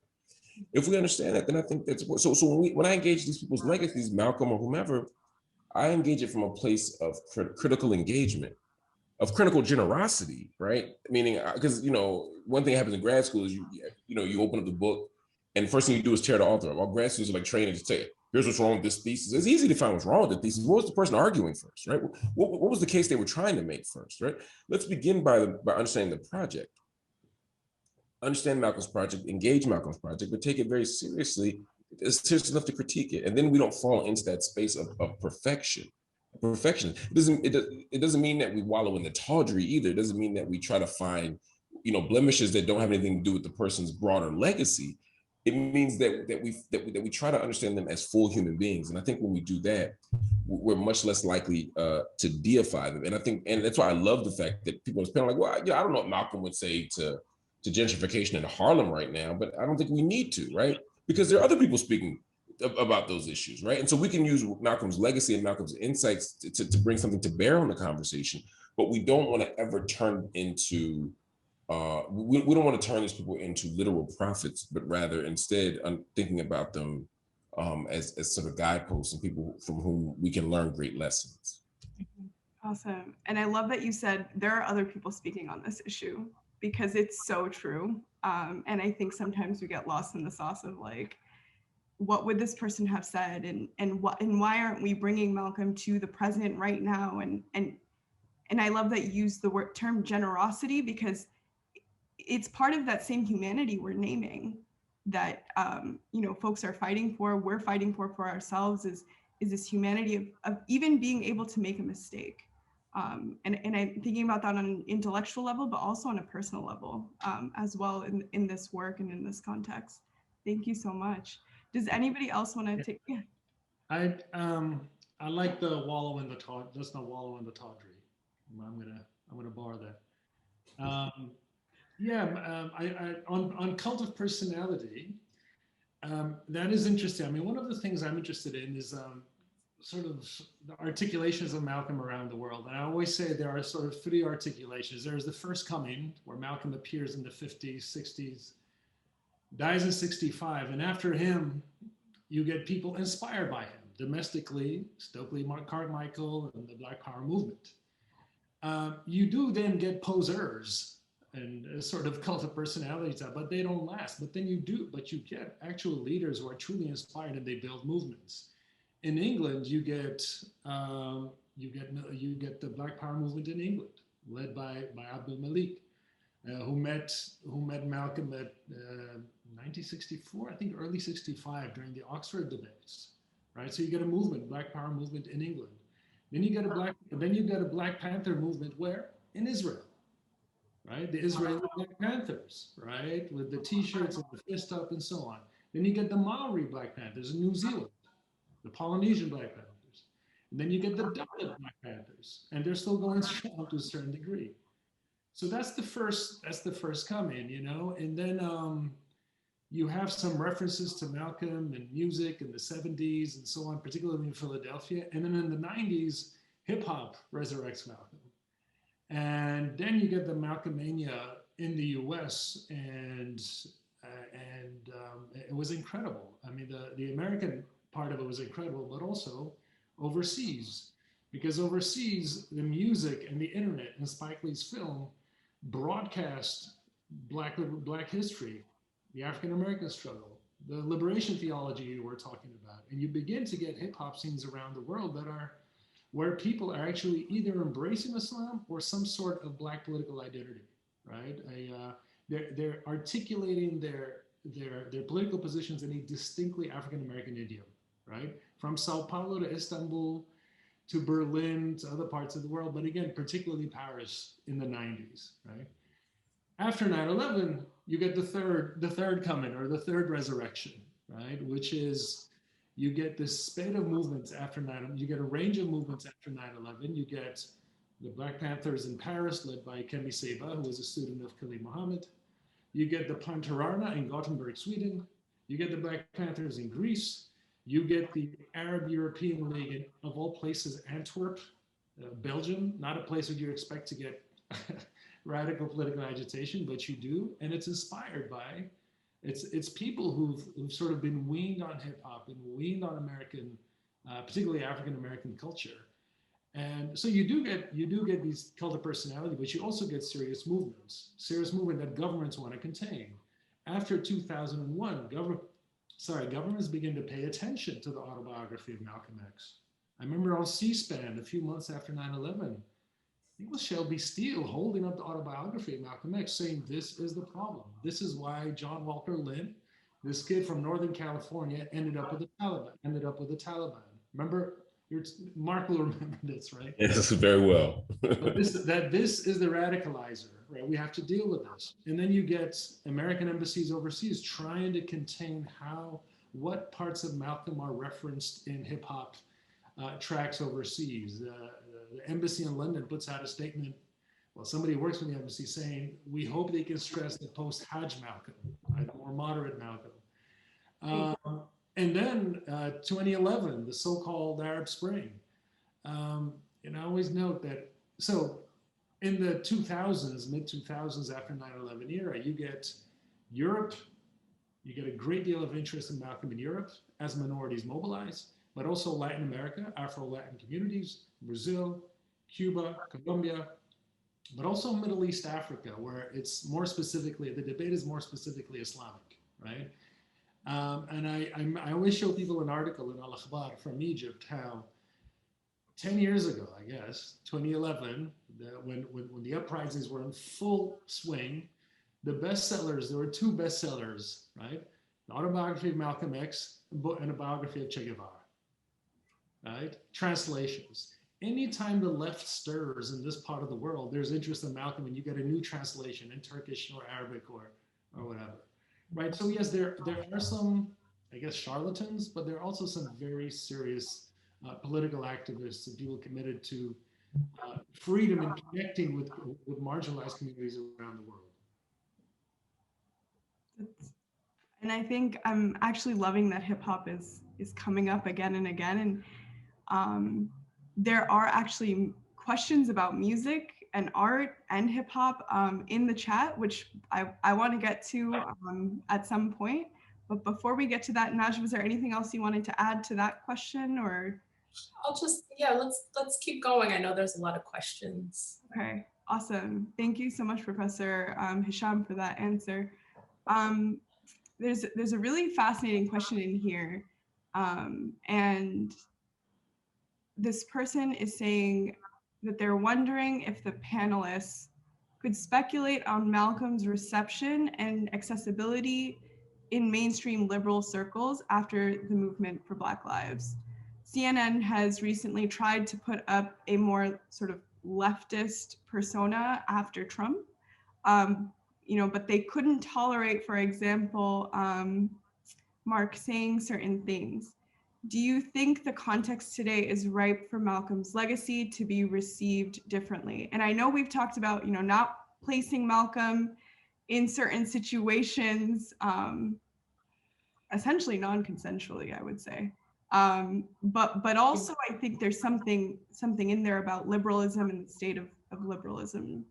If we understand that, then I think that's what, so when I engage these people's legacies, Malcolm or whomever, I engage it from a place of critical engagement, of critical generosity, right? Meaning, because, you know, one thing that happens in grad school is you open up the book and the first thing you do is tear the author up. All grad students are like trained to say, here's what's wrong with this thesis. It's easy to find what's wrong with the thesis. What was the person arguing first, right? What was the case they were trying to make first, right? Let's begin by understanding the project. Understand Malcolm's project, engage Malcolm's project, but take it very seriously. It's serious enough to critique it. And then we don't fall into that space of perfection. Perfection. It doesn't mean that we wallow in the tawdry either. It doesn't mean that we try to find, blemishes that don't have anything to do with the person's broader legacy. It means that we try to understand them as full human beings. And I think when we do that, we're much less likely to deify them. And that's why I love the fact that people on this panel are like, well, I don't know what Malcolm would say to gentrification in Harlem right now, but I don't think we need to, right? Because there are other people speaking about those issues, right? And so we can use Malcolm's legacy and Malcolm's insights to bring something to bear on the conversation, but we don't want to ever turn into, we don't want to turn these people into literal prophets, but rather instead thinking about them as sort of guideposts and people from whom we can learn great lessons. Awesome. And I love that you said there are other people speaking on this issue, because it's so true. And I think sometimes we get lost in the sauce of like, what would this person have said, and why aren't we bringing Malcolm to the present right now? And I love that you use the term generosity, because it's part of that same humanity we're naming that folks are fighting for. We're fighting for ourselves is this humanity of even being able to make a mistake. And I'm thinking about that on an intellectual level, but also on a personal level as well in this work and in this context. Thank you so much. Does anybody else want to take? Yeah. I like the wallow in the tawdry. Let's not wallow in the tawdry. I'm gonna borrow that. On cult of personality, that is interesting. I mean, one of the things I'm interested in is sort of the articulations of Malcolm around the world. And I always say there are sort of three articulations. There's the first coming, where Malcolm appears in the 50s, 60s, dies in 65. And after him, you get people inspired by him. Domestically, Stokely Carmichael and the Black Power movement. You do then get posers and a sort of cult of personalities, but they don't last. But you get actual leaders who are truly inspired and they build movements. In England, you get the Black Power movement in England. led by Abdul Malik, who met Malcolm at 1964, I think early 65 during the Oxford debates, right? So you get a movement, Black Power movement in England. Then you get a Black Panther movement where? In Israel, right? The Israeli Black Panthers, right? With the T-shirts and the fist up and so on. Then you get the Maori Black Panthers in New Zealand, the Polynesian Black Panthers. And then you get the Dalit Black Panthers, and they're still going strong to a certain degree. So that's the first come in, you know, and then you have some references to Malcolm and music in the 70s and so on, particularly in Philadelphia. And then in the 90s, hip hop resurrects Malcolm. And then you get the Malcolmania in the US, and it was incredible. I mean, the American part of it was incredible, but also overseas. Because overseas, the music and the internet and Spike Lee's film broadcast Black history, the African American struggle, the liberation theology you were talking about, and you begin to get hip hop scenes around the world that are where people are actually either embracing Islam or some sort of Black political identity, right? They're articulating their political positions in a distinctly African American idiom, right? From Sao Paulo to Istanbul to Berlin to other parts of the world, but again, particularly Paris in the 90s, right? After 9/11, you get the third coming, or the third resurrection, right? Which is, you get this spate of movements after 9/11. You get a range of movements after 9/11. You get the Black Panthers in Paris, led by Kemi Seba, who was a student of Khalid Mohammed. You get the Panterarna in Gothenburg, Sweden. You get the Black Panthers in Greece. You get the Arab European League, of all places, Antwerp, Belgium, not a place where you expect to get radical political agitation, but you do. And it's inspired by, it's people who've sort of been weaned on hip hop and weaned on American, particularly African American culture. And so you do get these cult of personality, but you also get serious movement that governments want to contain. After 2001, governments begin to pay attention to the autobiography of Malcolm X. I remember on C-SPAN a few months after 9/11, I think it was Shelby Steele holding up the autobiography of Malcolm X, saying this is the problem. This is why John Walker Lynn, this kid from Northern California, ended up with the Taliban. Remember, Mark will remember this, right? Yes, very well. But this is the radicalizer, right? We have to deal with this. And then you get American embassies overseas trying to contain what parts of Malcolm are referenced in hip hop tracks overseas. The embassy in London puts out a statement, well, somebody who works for the embassy, saying, we hope they can stress the post-Hajj Malcolm, right? The more moderate Malcolm. And then 2011, the so-called Arab Spring. And I always note that, so in the 2000s, mid-2000s, after 9/11 era, you get Europe, you get a great deal of interest in Malcolm in Europe as minorities mobilize, but also Latin America, Afro-Latin communities, Brazil, Cuba, Colombia, but also Middle East Africa, where it's more specifically, the debate is more specifically Islamic, right? And I always show people an article in Al Akhbar from Egypt, how 10 years ago, I guess, 2011, when the uprisings were in full swing, the bestsellers, there were two bestsellers, right? The autobiography of Malcolm X and a biography of Che Guevara, right? Translations. Anytime the left stirs in this part of the world, there's interest in Malcolm, and you get a new translation in Turkish or Arabic or whatever, right? So yes, there are some, I guess, charlatans, but there are also some very serious political activists and people committed to freedom and connecting with marginalized communities around the world. And I think I'm actually loving that hip hop is coming up again and again. And there are actually questions about music and art and hip hop in the chat, which I want to get to at some point. But before we get to that, Najwa, was there anything else you wanted to add to that question, or? I'll just, let's keep going. I know there's a lot of questions. Okay, awesome. Thank you so much, Professor Hisham, for that answer. There's a really fascinating question in here. And this person is saying, that they're wondering if the panelists could speculate on Malcolm's reception and accessibility in mainstream liberal circles after the movement for Black Lives. CNN has recently tried to put up a more sort of leftist persona after Trump, but they couldn't tolerate, for example, Mark saying certain things. Do you think the context today is ripe for Malcolm's legacy to be received differently? And I know we've talked about, not placing Malcolm in certain situations, essentially non-consensually, I would say. But also I think there's something in there about liberalism and the state of liberalism.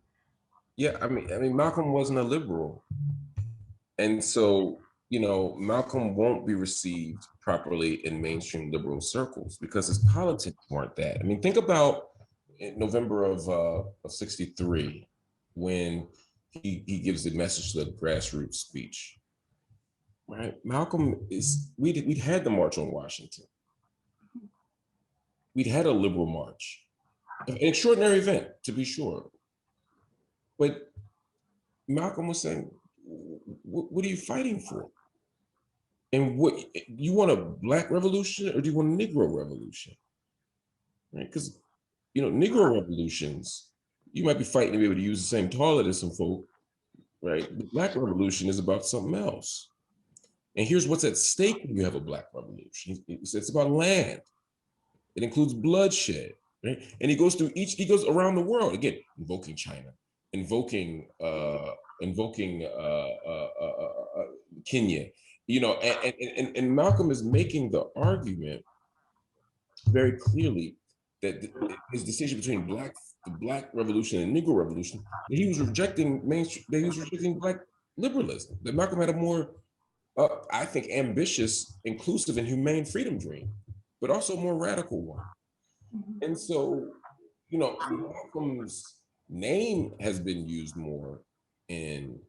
Yeah, I mean, Malcolm wasn't a liberal. And so, Malcolm won't be received properly in mainstream liberal circles because his politics weren't that. I mean, think about in November of '63, when he gives the message to the grassroots speech, right? Malcolm we'd had the March on Washington. We'd had a liberal march, an extraordinary event, to be sure. But Malcolm was saying, what are you fighting for? And what, you want a Black revolution or do you want a Negro revolution? Right? Because, Negro revolutions, you might be fighting to be able to use the same toilet as some folk, right? The Black revolution is about something else. And here's what's at stake when you have a Black revolution. It's about land. It includes bloodshed, right? And he goes around the world, again, invoking China, invoking Kenya, and Malcolm is making the argument very clearly that his decision between the Black revolution and Negro revolution, that he was rejecting Black liberalism, that Malcolm had a more, I think, ambitious, inclusive, and humane freedom dream, but also a more radical one. And so, Malcolm's name has been used more in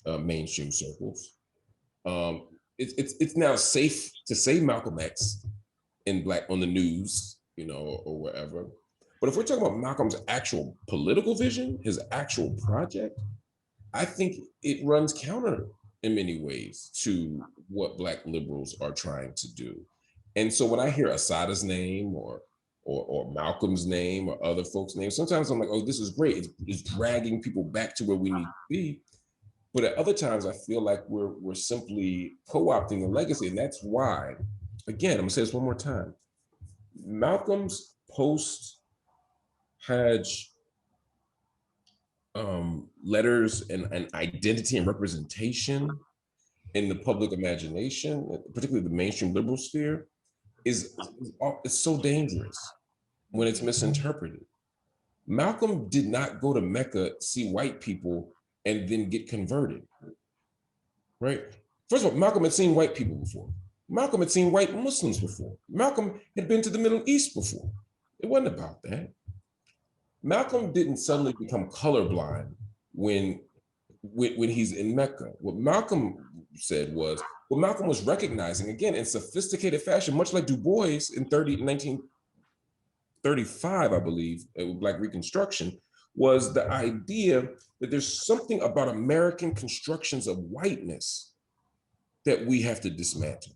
mainstream circles. It's now safe to say Malcolm X on the news, or wherever. But if we're talking about Malcolm's actual political vision, his actual project, I think it runs counter in many ways to what Black liberals are trying to do. And so when I hear Assata's name or Malcolm's name or other folks' names, sometimes I'm like, oh, this is great. It's dragging people back to where we need to be. But at other times, I feel like we're simply co-opting the legacy. And that's why, again, I'm gonna say this one more time. Malcolm's post-Hajj letters and identity and representation in the public imagination, particularly the mainstream liberal sphere, is so dangerous when it's misinterpreted. Malcolm did not go to Mecca, see white people, and then get converted, right? First of all, Malcolm had seen white people before. Malcolm had seen white Muslims before. Malcolm had been to the Middle East before. It wasn't about that. Malcolm didn't suddenly become colorblind when he's in Mecca. What Malcolm said was, what Malcolm was recognizing, again, in sophisticated fashion, much like Du Bois in 1935, I believe, with Black Reconstruction, was the idea that there's something about American constructions of whiteness that we have to dismantle,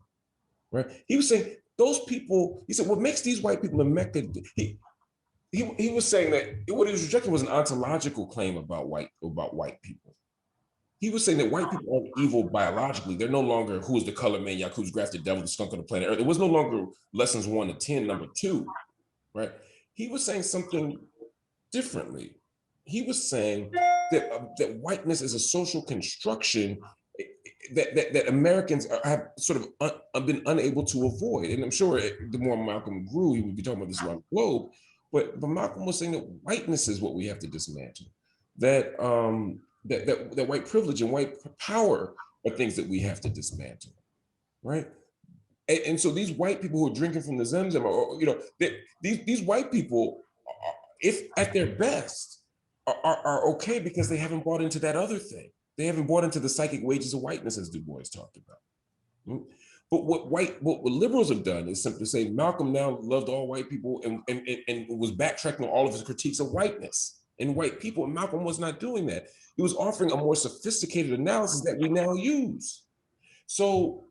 right? He was saying, those people, he said, what makes these white people in Mecca, he was saying that what he was rejecting was an ontological claim about white people. He was saying that white people aren't evil biologically. They're no longer who is the color man, Yakub's grafted devil, the skunk on the planet Earth. It was no longer lessons 1 to 10, number 2, right? He was saying something differently. He was saying that whiteness is a social construction that Americans have sort of been unable to avoid. And I'm sure the more Malcolm grew, he would be talking about this around the globe. But Malcolm was saying that whiteness is what we have to dismantle. That white privilege and white power are things that we have to dismantle, right? And so these white people who are drinking from the Zemzem, these white people, if at their best, are okay because they haven't bought into that other thing. They haven't bought into the psychic wages of whiteness, as Du Bois talked about. But what liberals have done is simply say Malcolm now loved all white people and was backtracking on all of his critiques of whiteness and white people. And Malcolm was not doing that. He was offering a more sophisticated analysis that we now use. So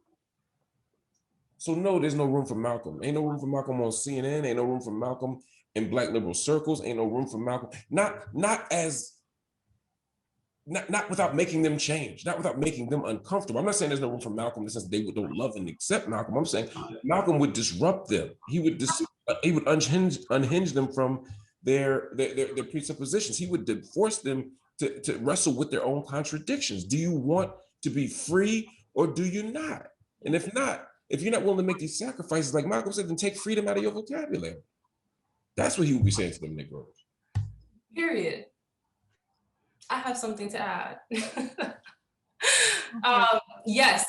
no, there's no room for Malcolm. Ain't no room for Malcolm on CNN. Ain't no room for Malcolm in Black liberal circles. Ain't no room for Malcolm. Not without making them change, not without making them uncomfortable. I'm not saying there's no room for Malcolm in the sense they don't love and accept Malcolm. I'm saying Malcolm would disrupt them. He would unhinge them from their presuppositions. He would force them to wrestle with their own contradictions. Do you want to be free or do you not? And if you're not willing to make these sacrifices, like Malcolm said, then take freedom out of your vocabulary. That's what he would be saying to them Negroes. Period. I have something to add. Yes.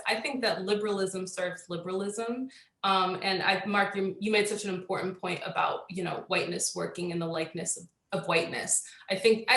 I think that liberalism serves liberalism. And Mark, you made such an important point about, whiteness working in the likeness of whiteness. I think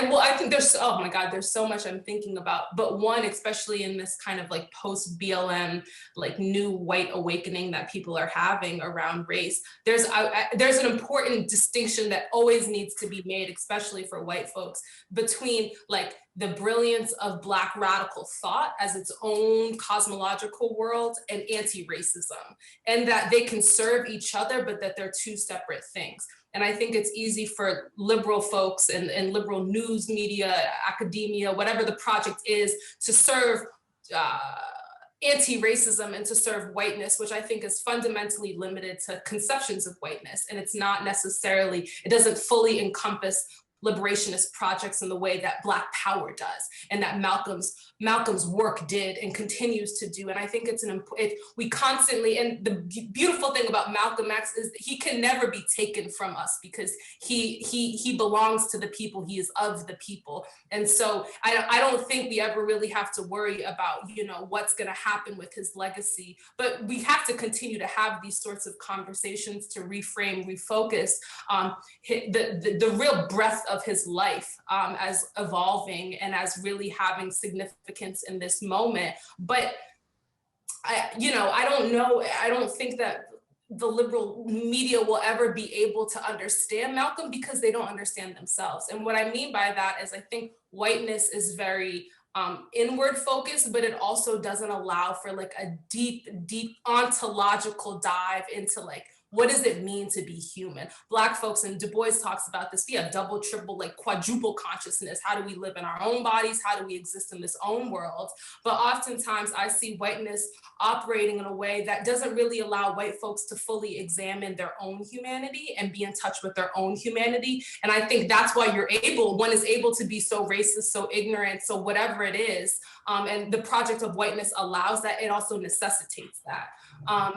there's, oh my God, there's so much I'm thinking about, but one, especially in this kind of like post BLM, like new white awakening that people are having around race, there's an important distinction that always needs to be made, especially for white folks, between like the brilliance of Black radical thought as its own cosmological world and anti-racism, and that they can serve each other, but that they're two separate things. And I think it's easy for liberal folks and liberal news media, academia, whatever the project is, to serve anti-racism and to serve whiteness, which I think is fundamentally limited to conceptions of whiteness. And it's not necessarily, it doesn't fully encompass liberationist projects in the way that Black power does, and that Malcolm's work did and continues to do. And I think we constantly, and the beautiful thing about Malcolm X is that he can never be taken from us because he belongs to the people, he is of the people. And so I don't think we ever really have to worry about, what's gonna happen with his legacy, but we have to continue to have these sorts of conversations to reframe, refocus the real breadth of his life as evolving and as really having significance in this moment. But I don't know, I don't think that the liberal media will ever be able to understand Malcolm because they don't understand themselves. And what I mean by that is I think whiteness is very inward focused, but it also doesn't allow for like a deep ontological dive into like, what does it mean to be human? Black folks, and Du Bois talks about this, we have double, triple, like quadruple consciousness. How do we live in our own bodies? How do we exist in this own world? But oftentimes I see whiteness operating in a way that doesn't really allow white folks to fully examine their own humanity and be in touch with their own humanity. And I think that's why one is able to be so racist, so ignorant, so whatever it is. And the project of whiteness allows that, it also necessitates that.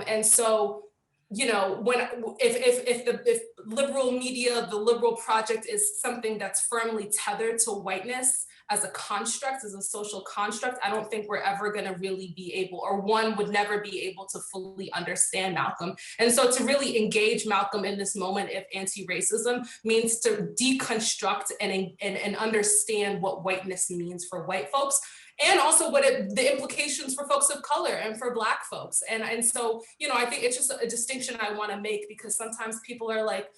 And so, if liberal media, the liberal project is something that's firmly tethered to whiteness as a construct, as a social construct, I don't think we're ever gonna really be able, or one would never be able to fully understand Malcolm. And so to really engage Malcolm in this moment of anti-racism means to deconstruct and understand what whiteness means for white folks, and also the implications for folks of color and for Black folks. And so, I think it's just a distinction I want to make, because sometimes people are like,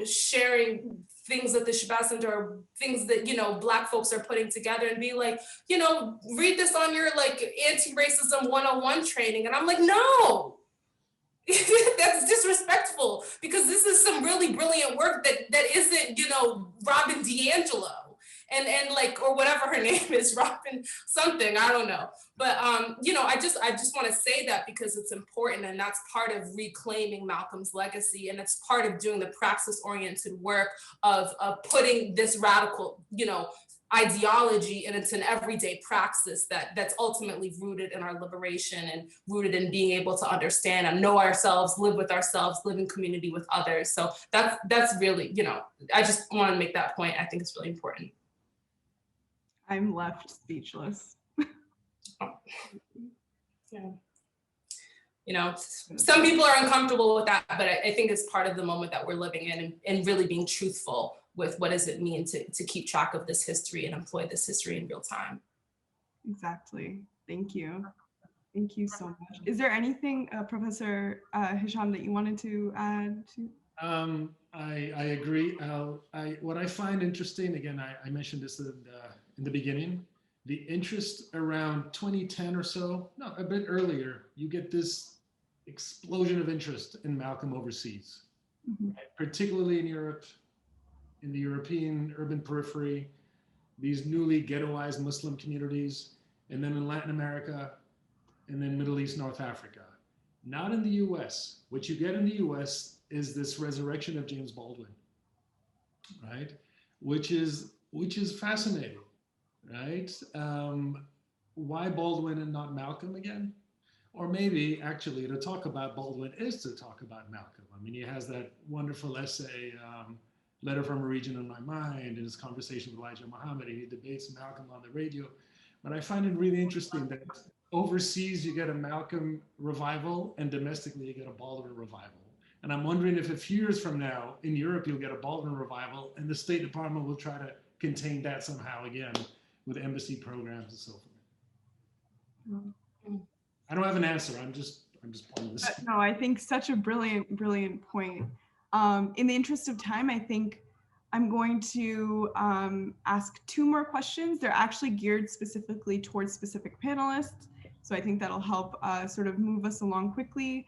sharing things at the Shabazz Center, or things that, Black folks are putting together, and be like, read this on your like anti-racism 101 training. And I'm like, no, that's disrespectful, because this is some really brilliant work that isn't, Robin DiAngelo. And like, or whatever her name is, Robin something, I don't know. But, I just want to say that because it's important, and that's part of reclaiming Malcolm's legacy. And it's part of doing the praxis-oriented work of putting this radical, ideology, and it's an everyday praxis that's ultimately rooted in our liberation and rooted in being able to understand and know ourselves, live with ourselves, live in community with others. So that's really, I just want to make that point. I think it's really important. I'm left speechless. Yeah. Some people are uncomfortable with that, but I think it's part of the moment that we're living in, and really being truthful with what does it mean to keep track of this history and employ this history in real time. Exactly. Thank you. Thank you so much. Is there anything, Professor Hisham, that you wanted to add to? I agree. What I find interesting, again, I mentioned this in the beginning, the interest around 2010 or so, no, a bit earlier, you get this explosion of interest in Malcolm overseas, right? Particularly in Europe, in the European urban periphery, these newly ghettoized Muslim communities, and then in Latin America, and then Middle East, North Africa. Not in the US. What you get in the US is this resurrection of James Baldwin, right? Which is fascinating, right? Why Baldwin and not Malcolm again? Or maybe actually to talk about Baldwin is to talk about Malcolm. I mean, he has that wonderful essay, Letter from a Region in My Mind, and his conversation with Elijah Muhammad. He debates Malcolm on the radio. But I find it really interesting that overseas you get a Malcolm revival and domestically you get a Baldwin revival. And I'm wondering if a few years from now in Europe you'll get a Baldwin revival and the State Department will try to contain that somehow again with embassy programs and so forth. I don't have an answer. I'm just pointing this. No, I think such a brilliant point. In the interest of time, I think I'm going to ask two more questions. They're actually geared specifically towards specific panelists. So I think that'll help sort of move us along quickly.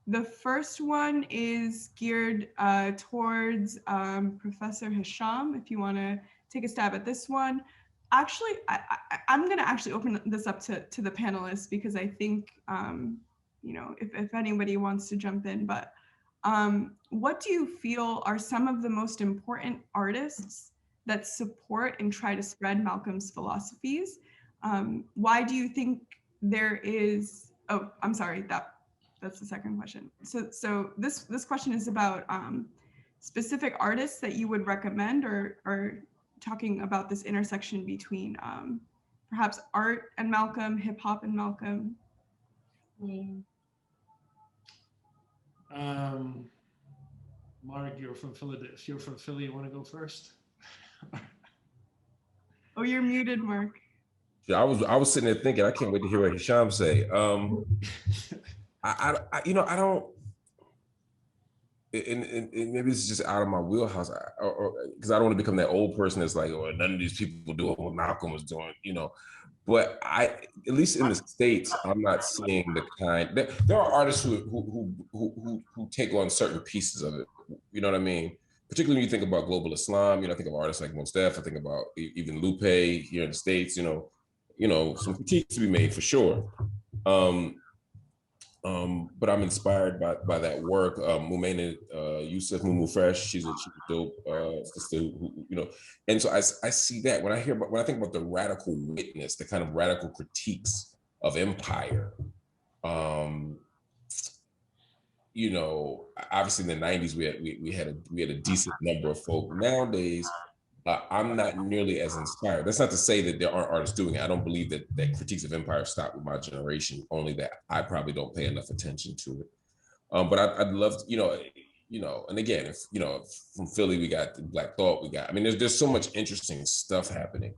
The first one is geared towards Professor Hisham, if you want to take a stab at this one. Actually, I'm going to actually open this up to the panelists because I think, you know, if anybody wants to jump in, but what do you feel are some of the most important artists that support and try to spread Malcolm's philosophies? Why do you think there is, oh, I'm sorry, that's the second question. So this question is about specific artists that you would recommend or talking about this intersection between perhaps art and Malcolm, hip hop and Malcolm. Mark, you're from Philadelphia. If you're from Philly, you want to go first? Oh, you're muted, Mark. Yeah, I was sitting there thinking, I can't wait to hear what Hisham say. You know, I don't, and maybe it's just out of my wheelhouse, because I don't want to become that old person that's like, oh, none of these people do what Malcolm was doing, you know. But at least in the States, I'm not seeing the kind. There are artists who take on certain pieces of it. You know what I mean? Particularly when you think about global Islam, you know, I think of artists like Mos Def. I think about even Lupe here in the States. You know, some critiques to be made for sure. But I'm inspired by that work. Mumaina Yusuf Mumu Fresh, she's a dope sister who, you know, and so I see that when I think about the radical witness, the kind of radical critiques of empire. You know, obviously in the 90s we had a decent number of folk. Nowadays, I'm not nearly as inspired. That's not to say that there aren't artists doing it. I don't believe that critiques of empire stop with my generation, only that I probably don't pay enough attention to it. But I'd love to, you know, and again, if, you know, from Philly, we got the Black Thought, I mean, there's so much interesting stuff happening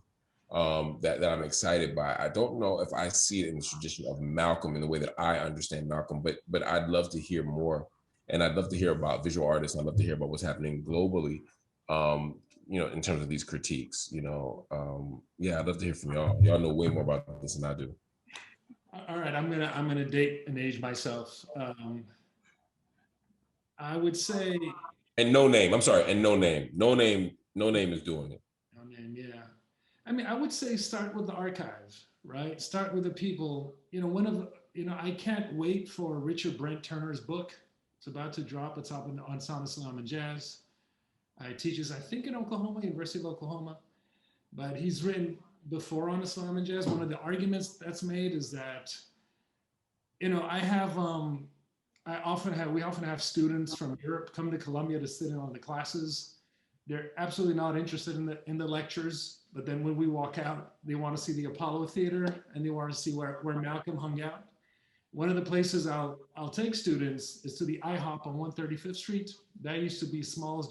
that I'm excited by. I don't know if I see it in the tradition of Malcolm in the way that I understand Malcolm, but I'd love to hear more. And I'd love to hear about visual artists. And I'd love to hear about what's happening globally. You know, in terms of these critiques, you know, yeah, I'd love to hear from y'all. Y'all know way more about this than I do. All right, I'm gonna date and age myself. I would say. And No Name. I'm sorry, and No Name. No Name is doing it. No Name, yeah. I mean, I would say start with the archive, right? Start with the people. You know, I can't wait for Richard Brent Turner's book. It's about to drop. It's up on Sound Islam and Jazz. He teaches, I think, in Oklahoma, University of Oklahoma, but he's written before on Islam and Jazz. One of the arguments that's made is that, you know, we often have students from Europe come to Columbia to sit in on the classes. They're absolutely not interested in the lectures, but then when we walk out, they want to see the Apollo Theater and they want to see where Malcolm hung out. One of the places I'll take students is to the IHOP on 135th Street. That used to be Small's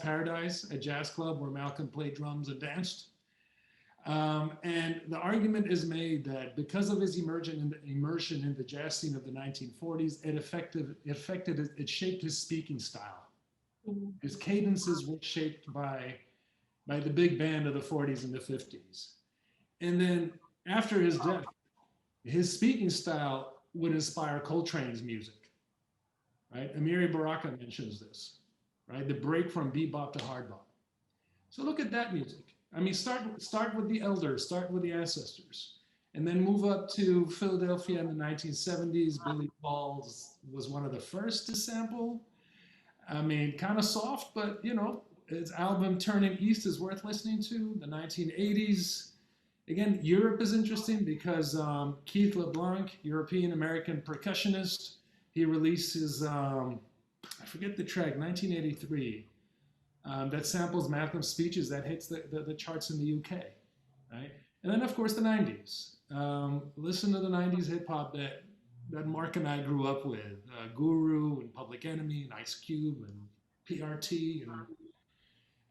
Paradise, a jazz club where Malcolm played drums and danced. And the argument is made that because of his immersion in the jazz scene of the 1940s, it shaped his speaking style. His cadences were shaped by the big band of the 40s and the 50s. And then after his death, his speaking style would inspire Coltrane's music, right? Amiri Baraka mentions this, right? The break from bebop to hard bop. So look at that music. I mean, start with the elders, start with the ancestors, and then move up to Philadelphia in the 1970s. Billy Paul was one of the first to sample. I mean, kind of soft, but you know, his album Turning East is worth listening to. The 1980s. Again, Europe is interesting because Keith LeBlanc, European-American percussionist, he released his, I forget the track, 1983, that samples Malcolm's speeches that hits the charts in the UK, right? And then, of course, the 90s. Listen to the 90s hip-hop that Mark and I grew up with, Guru and Public Enemy and Ice Cube and PRT.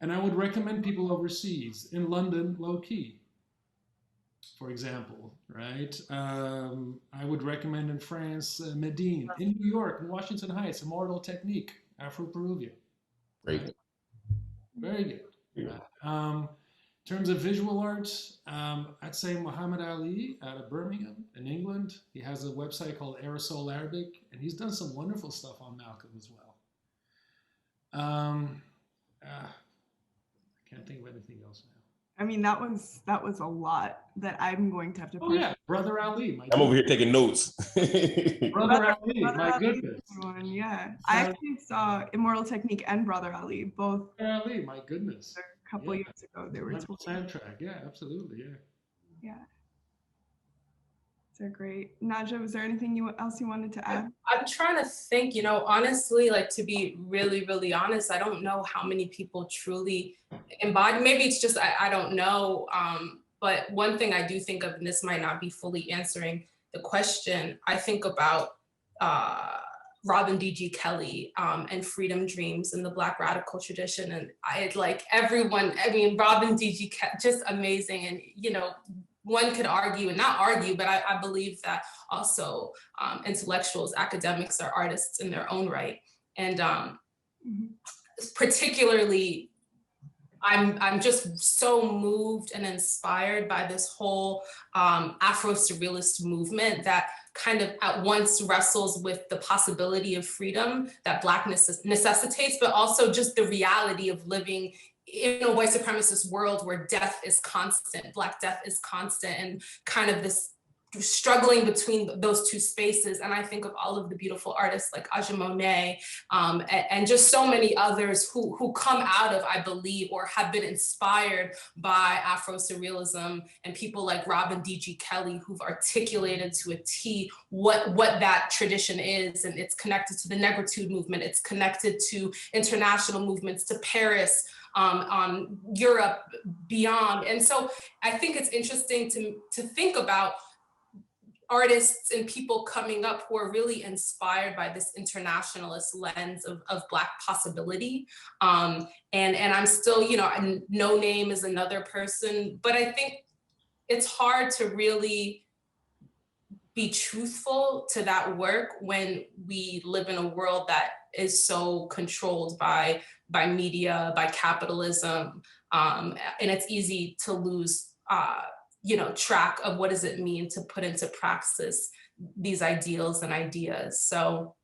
And I would recommend people overseas, in London, Low Key, for example, right? I would recommend in France, Medine, in New York, in Washington Heights, Immortal Technique, Afro-Peruvian. Great. Right? Very good. Yeah. In terms of visual arts, I'd say Muhammad Ali out of Birmingham in England. He has a website called Aerosol Arabic, and he's done some wonderful stuff on Malcolm as well. I can't think of anything else now. I mean, that was a lot that I'm going to have to. Oh yeah, Brother Ali. I'm over here taking notes. Brother Ali, my goodness. One, yeah, I actually saw Immortal Technique and Brother Ali both. Brother Ali, my goodness. A couple years ago, they were soundtrack. Yeah, absolutely. Yeah. Yeah. They're great. Naja, was there anything else you wanted to add? I'm trying to think, you know, honestly, like to be really, really honest, I don't know how many people truly embody, maybe it's just, I don't know. But one thing I do think of, and this might not be fully answering the question, I think about Robin D.G. Kelley and Freedom Dreams in the Black radical tradition. And I like everyone, I mean, Robin D.G. Kelley, just amazing. And, you know, one could argue, and not argue, but I believe that also intellectuals, academics are artists in their own right. And particularly, I'm just so moved and inspired by this whole Afro-Surrealist movement that kind of at once wrestles with the possibility of freedom that Blackness necessitates, but also just the reality of living in a white supremacist world where death is constant, Black death is constant, and kind of this struggling between those two spaces. And I think of all of the beautiful artists like Aja Monet and just so many others who come out of, I believe, or have been inspired by Afro-Surrealism, and people like Robin D.G. Kelley who've articulated to a T what that tradition is. And it's connected to the Negritude movement. It's connected to international movements, to Paris, Europe, beyond. And so I think it's interesting to think about artists and people coming up who are really inspired by this internationalist lens of Black possibility. And I'm still, you know, No Name is another person, but I think it's hard to really be truthful to that work when we live in a world that is so controlled by media, by capitalism, and it's easy to lose you know, track of what does it mean to put into praxis these ideals and ideas. So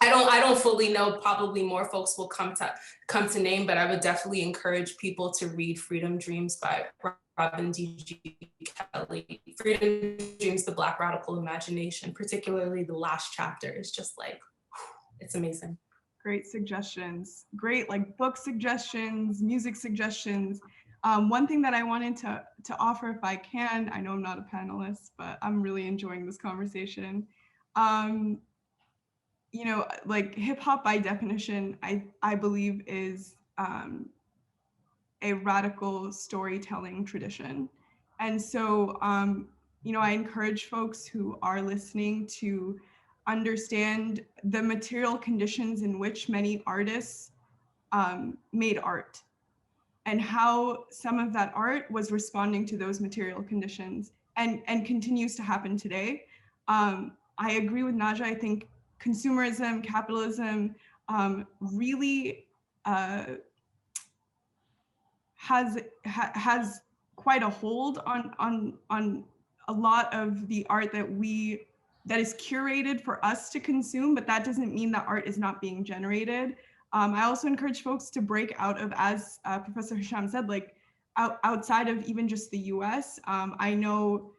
I don't fully know, probably more folks will come to name, but I would definitely encourage people to read Freedom Dreams by Robin D.G. Kelley. Freedom Dreams, the Black Radical Imagination, particularly the last chapter is just like, it's amazing. Great suggestions. Great, like book suggestions, music suggestions. One thing that I wanted to offer, if I can, I know I'm not a panelist, but I'm really enjoying this conversation. You know, like hip hop by definition, I believe is a radical storytelling tradition. And so, you know, I encourage folks who are listening to understand the material conditions in which many artists made art. and how some of that art was responding to those material conditions, and continues to happen today. I agree with Naja. I think consumerism, capitalism really has quite a hold on a lot of the art that is curated for us to consume, but that doesn't mean that art is not being generated. I also encourage folks to break out of, as Professor Hisham said, like outside of even just the US. I know,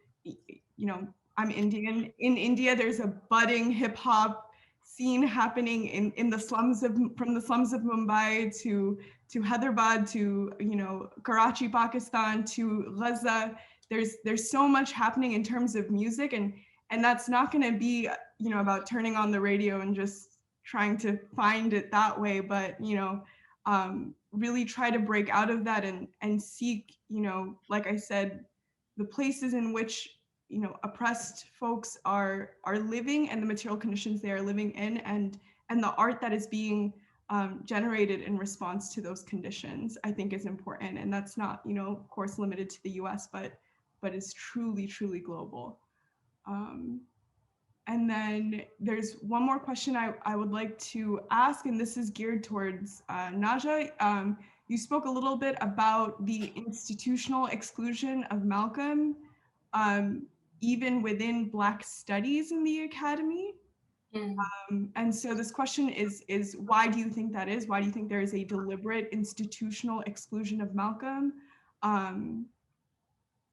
I'm Indian. In India, there's a budding hip hop scene happening in the slums from the slums of Mumbai to Hyderabad to Karachi, Pakistan to Gaza. There's so much happening in terms of music, and that's not going to be about turning on the radio and just trying to find it that way, but really try to break out of that and seek, like I said, the places in which oppressed folks are living and the material conditions they are living in, and the art that is being generated in response to those conditions, I think is important. And that's not, of course, limited to the US, but is truly, truly global. And then there's one more question I would like to ask, and this is geared towards Naja. You spoke a little bit about the institutional exclusion of Malcolm, even within Black studies in the academy. And so this question is why do you think that is? Why do you think there is a deliberate institutional exclusion of Malcolm,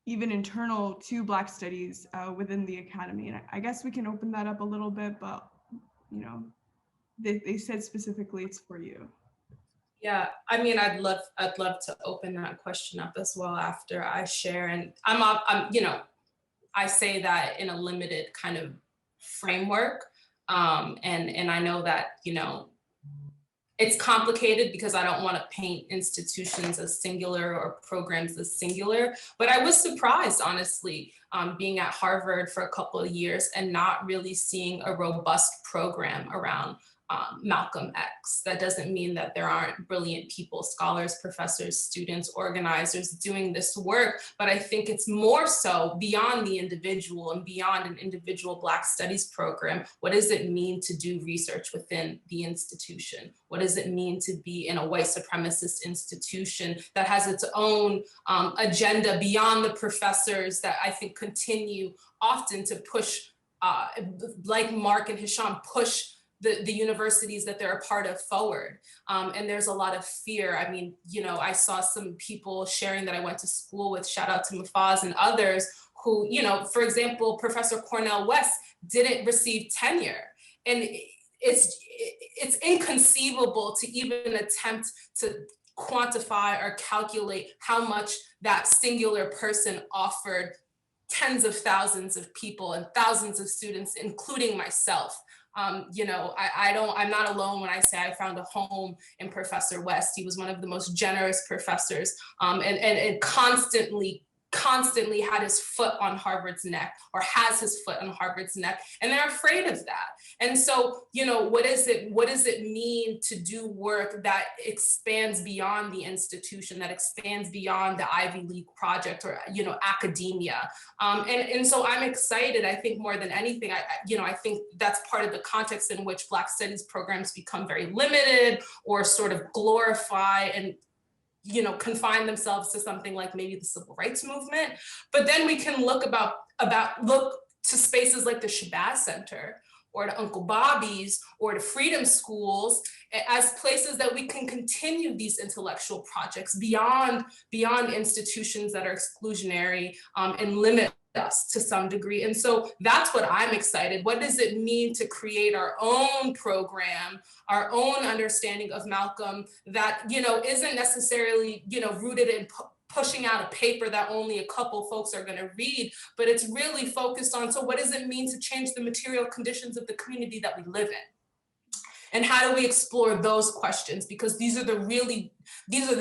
even internal to Black studies within the academy? And I guess we can open that up a little bit, but they said specifically it's for you. Yeah, I mean, I'd love to open that question up as well after I share. And I'm I say that in a limited kind of framework. And I know that, it's complicated because I don't want to paint institutions as singular or programs as singular, but I was surprised, honestly, being at Harvard for a couple of years and not really seeing a robust program around Malcolm X. That doesn't mean that there aren't brilliant people, scholars, professors, students, organizers doing this work, but I think it's more so beyond the individual and beyond an individual Black studies program. What does it mean to do research within the institution? What does it mean to be in a white supremacist institution that has its own agenda beyond the professors that I think continue often to push, like Mark and Hisham, push the universities that they're a part of forward. And there's a lot of fear. I mean, I saw some people sharing that I went to school with, shout out to Mufaz and others who, for example, Professor Cornel West didn't receive tenure. And it's inconceivable to even attempt to quantify or calculate how much that singular person offered tens of thousands of people and thousands of students, including myself. I'm not alone when I say I found a home in Professor West. He was one of the most generous professors, and constantly had his foot on Harvard's neck, or has his foot on Harvard's neck, and they're afraid of that. And so, what does it mean to do work that expands beyond the institution, that expands beyond the Ivy League project or, academia? And so I'm excited. I think more than anything, I think that's part of the context in which Black studies programs become very limited or sort of glorify and confine themselves to something like maybe the civil rights movement. But then we can look to spaces like the Shabazz Center or to Uncle Bobby's or to Freedom Schools as places that we can continue these intellectual projects beyond institutions that are exclusionary and limit us to some degree. And so that's what I'm excited. What does it mean to create our own program, our own understanding of Malcolm that, isn't necessarily, rooted in pushing out a paper that only a couple folks are going to read, but it's really focused on, so what does it mean to change the material conditions of the community that we live in? And how do we explore those questions? Because these are the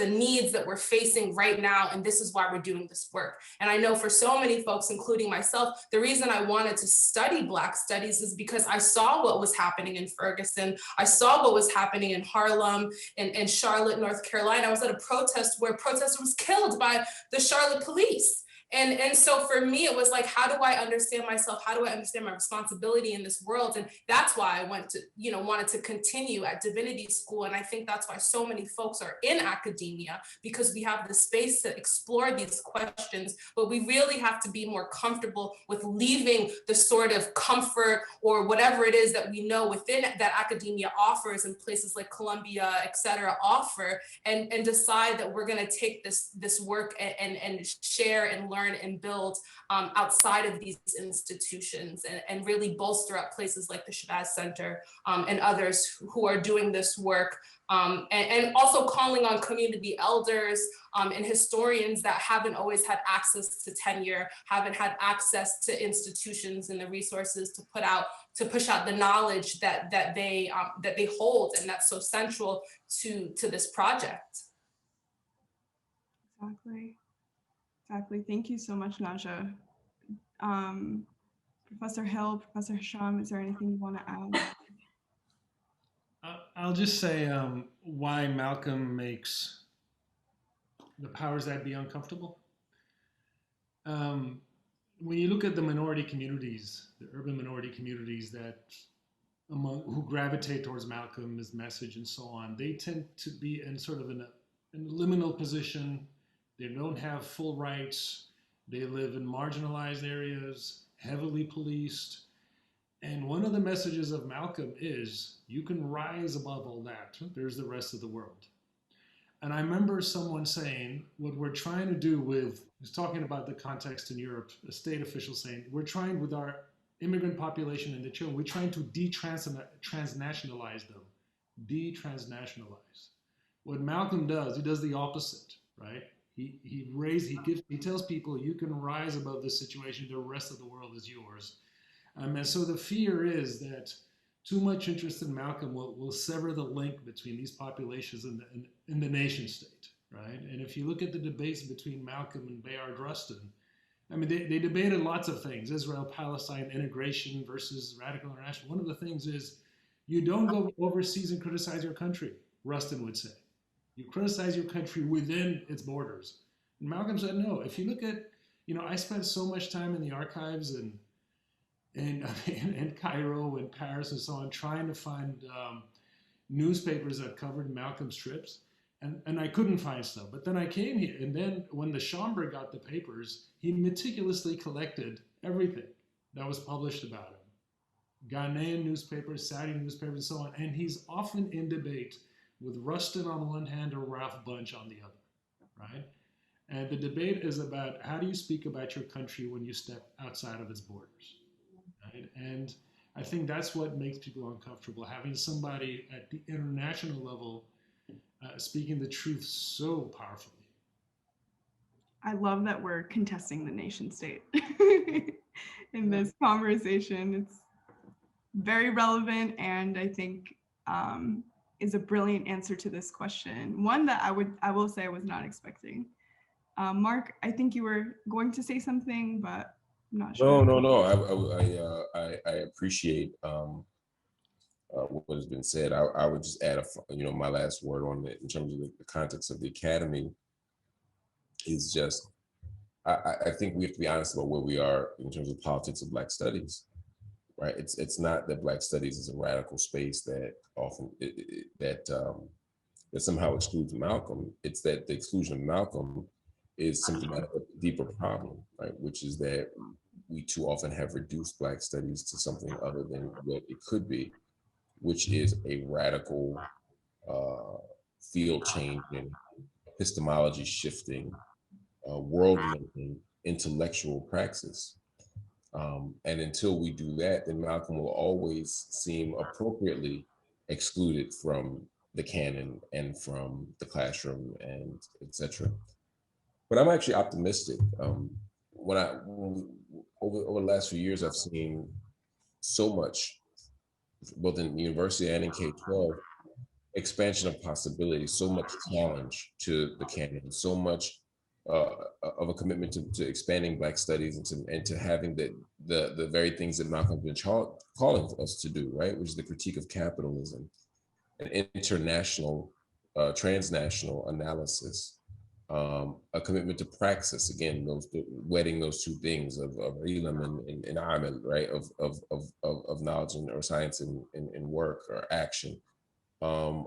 needs that we're facing right now. And this is why we're doing this work. And I know for so many folks, including myself, the reason I wanted to study Black studies is because I saw what was happening in Ferguson. I saw what was happening in Harlem and Charlotte, North Carolina. I was at a protest where a protester was killed by the Charlotte police. And so for me, it was like, how do I understand myself? How do I understand my responsibility in this world? And that's why I wanted to continue at divinity school. And I think that's why so many folks are in academia, because we have the space to explore these questions, but we really have to be more comfortable with leaving the sort of comfort or whatever it is that we know within that academia offers in places like Columbia, et cetera, offer, and decide that we're going to take this work and share and learn and build outside of these institutions, and really bolster up places like the Shabazz Center and others who are doing this work, and also calling on community elders and historians that haven't always had access to tenure, haven't had access to institutions and the resources to push out the knowledge that they hold, and that's so central to this project. Exactly. Thank you so much, Naja. Professor Hill, Professor Hisham, is there anything you want to add? I'll just say why Malcolm makes the powers that be uncomfortable. When you look at the minority communities, the urban minority communities who gravitate towards Malcolm's message and so on, they tend to be in sort of in a liminal position. They don't have full rights. They live in marginalized areas, heavily policed. And one of the messages of Malcolm is, you can rise above all that. There's the rest of the world. And I remember someone saying, what we're trying to do is talking about the context in Europe, a state official saying, we're trying with our immigrant population and the children, we're trying to transnationalize them. Detransnationalize. What Malcolm does, he does the opposite, right? He tells people, you can rise above this situation, the rest of the world is yours. And so the fear is that too much interest in Malcolm will sever the link between these populations and the nation state, right? And if you look at the debates between Malcolm and Bayard Rustin, I mean, they debated lots of things, Israel, Palestine, integration versus radical international. One of the things is, you don't go overseas and criticize your country, Rustin would say. You criticize your country within its borders. And Malcolm said, no, if you look at, I spent so much time in the archives in Cairo and Paris and so on, trying to find newspapers that covered Malcolm's trips, and I couldn't find stuff. But then I came here, and then when the Schomburg got the papers, he meticulously collected everything that was published about him. Ghanaian newspapers, Saudi newspapers, and so on. And he's often in debate with Rustin on one hand or Ralph Bunche on the other, right? And the debate is about, how do you speak about your country when you step outside of its borders, right? And I think that's what makes people uncomfortable, having somebody at the international level speaking the truth so powerfully. I love that we're contesting the nation state in this conversation. It's very relevant, and I think is a brilliant answer to this question. One that I will say I was not expecting. Mark, I think you were going to say something, but I'm not sure. No. I appreciate what has been said. I would just add my last word on it in terms of the context of the academy is just, I think we have to be honest about where we are in terms of politics of Black studies, right? It's not that Black studies is a radical space that often that somehow excludes Malcolm. It's that the exclusion of Malcolm is symptomatic of a deeper problem, right? Which is that we too often have reduced Black studies to something other than what it could be, which is a radical field changing, epistemology shifting, world-making, intellectual praxis. And until we do that, then Malcolm will always seem appropriately excluded from the canon and from the classroom and etc. But I'm actually optimistic. Over the last few years, I've seen so much both in university and in K-12, expansion of possibility, so much challenge to the canon, so much of a commitment to expanding Black studies and to having the very things that Malcolm's been calling us to do, right? Which is the critique of capitalism, an international, transnational analysis, a commitment to praxis, again, wedding those two things of ilm and amal, right? Of knowledge or science and work or action, and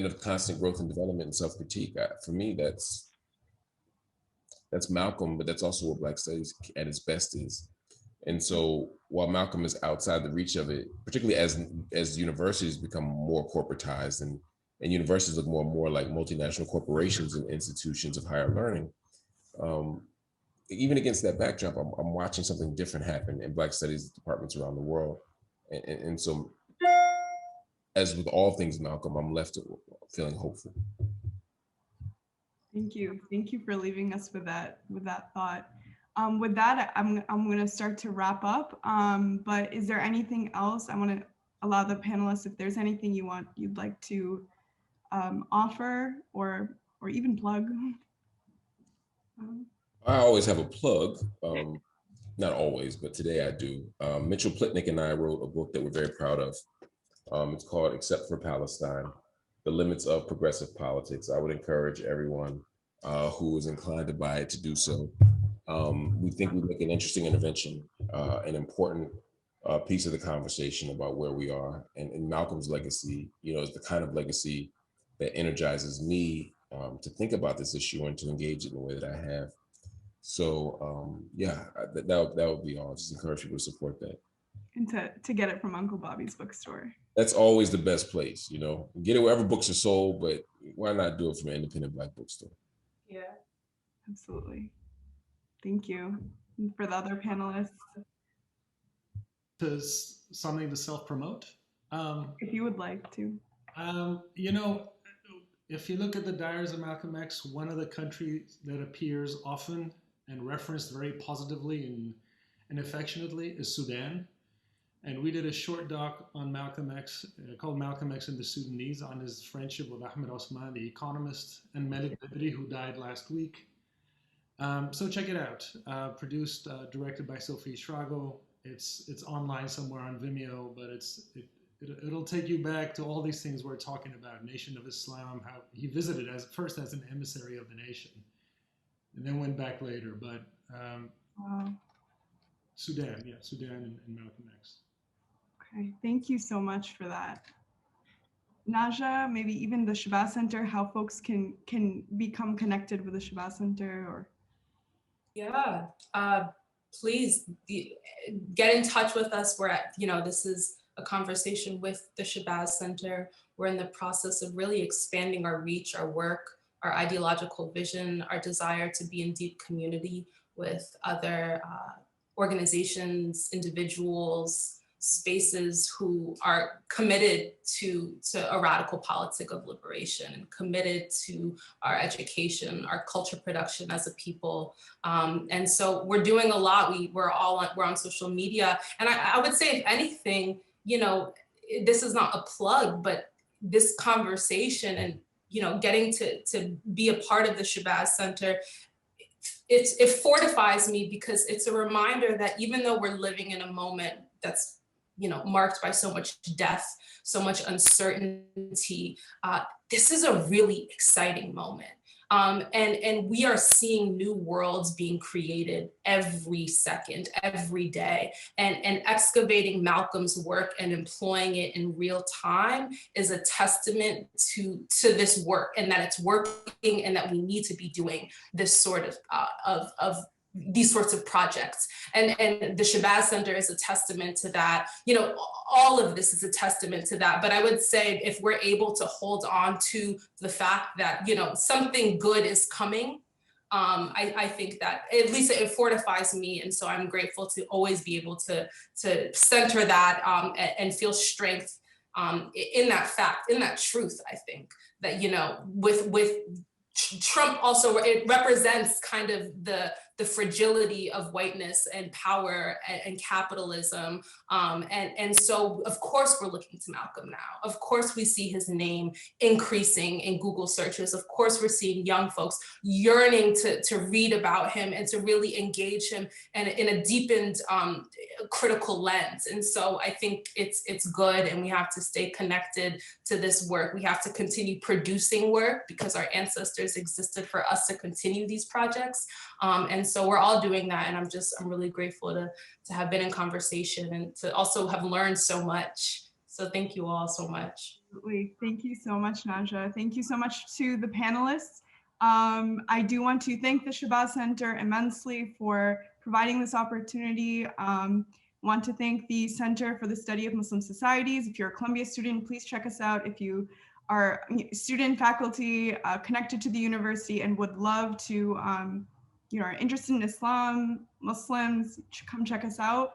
of constant growth and development and self-critique. For me, that's Malcolm, but that's also what Black studies at its best is. And so while Malcolm is outside the reach of it, particularly as universities become more corporatized and universities look more and more like multinational corporations and institutions of higher learning, even against that backdrop, I'm watching something different happen in Black studies departments around the world. And so, as with all things Malcolm, I'm left feeling hopeful. Thank you. Thank you for leaving us with that thought. With that, I'm going to start to wrap up. But is there anything else? I want to allow the panelists, if there's anything you'd like to offer or even plug. I always have a plug. Not always, but today I do. Mitchell Plitnick and I wrote a book that we're very proud of. It's called Except for Palestine, The Limits of Progressive Politics. I would encourage everyone who is inclined to buy it to do so. We think we make an interesting intervention, an important piece of the conversation about where we are. And Malcolm's legacy, is the kind of legacy that energizes me to think about this issue and to engage it in the way that I have. So that would be all. Just encourage people to support that. And to get it from Uncle Bobby's bookstore. That's always the best place, Get it wherever books are sold, but why not do it from an independent Black bookstore? Yeah, absolutely. Thank you. And for the other panelists. Does something to self-promote? If you would like to. If you look at the diaries of Malcolm X, one of the countries that appears often and referenced very positively and affectionately is Sudan. And we did a short doc on Malcolm X called Malcolm X and the Sudanese on his friendship with Ahmed Osman, the economist, and Malik Bibri, who died last week. So check it out. Produced, directed by Sophie Schrago. It's online somewhere on Vimeo, but it'll take you back to all these things we're talking about. Nation of Islam, how he visited first as an emissary of the nation, and then went back later. But wow. Sudan and Malcolm X. Okay, thank you so much for that. Naja, maybe even the Shabazz Center, how folks can become connected with the Shabazz Center or. Yeah, please get in touch with us. We're at, this is a conversation with the Shabazz Center. We're in the process of really expanding our reach, our work, our ideological vision, our desire to be in deep community with other organizations, individuals, spaces who are committed to a radical politic of liberation and committed to our education, our culture production as a people. And so we're doing a lot. We're on social media. And I would say, if anything, this is not a plug, but this conversation and, getting to be a part of the Shabazz Center, it fortifies me, because it's a reminder that even though we're living in a moment that's marked by so much death, so much uncertainty, this is a really exciting moment. And we are seeing new worlds being created every second, every day. And excavating Malcolm's work and employing it in real time is a testament to this work, and that it's working, and that we need to be doing this sort of these sorts of projects. And the Shabazz Center is a testament to that. All of this is a testament to that. But I would say, if we're able to hold on to the fact that, something good is coming, I think that at least it fortifies me. And so I'm grateful to always be able to center that and feel strength in that fact, in that truth. I think that, with Trump also, it represents kind of the the fragility of whiteness and power and capitalism. And so, of course, we're looking to Malcolm now. Of course, we see his name increasing in Google searches. Of course, we're seeing young folks yearning to read about him and to really engage him in a deepened critical lens. And so I think it's good, and we have to stay connected to this work. We have to continue producing work because our ancestors existed for us to continue these projects. And so we're all doing that. And I'm really grateful to have been in conversation and to also have learned so much. So thank you all so much. Absolutely. Thank you so much, Naja. Thank you so much to the panelists. I do want to thank the Shabazz Center immensely for providing this opportunity. Want to thank the Center for the Study of Muslim Societies. If you're a Columbia student, please check us out. If you are student, faculty, connected to the university and would love to, are interested in Islam, Muslims, come check us out.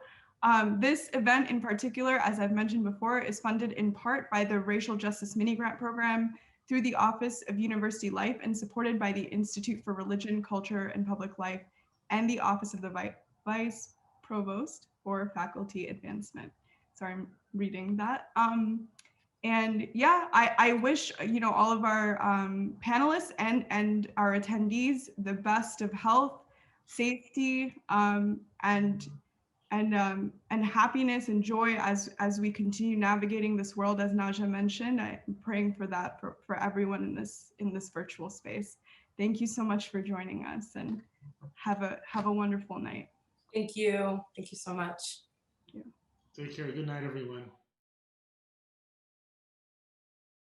This event in particular, as I've mentioned before, is funded in part by the Racial Justice Mini Grant Program through the Office of University Life and supported by the Institute for Religion, Culture, and Public Life and the Office of the Vice Provost for Faculty Advancement. Sorry, I'm reading that. And yeah, I wish all of our panelists and our attendees the best of health, safety, and happiness and joy as we continue navigating this world. As Naja mentioned, I'm praying for that for everyone in this virtual space. Thank you so much for joining us, and have a wonderful night. Thank you. Thank you so much. Take care. Good night, everyone.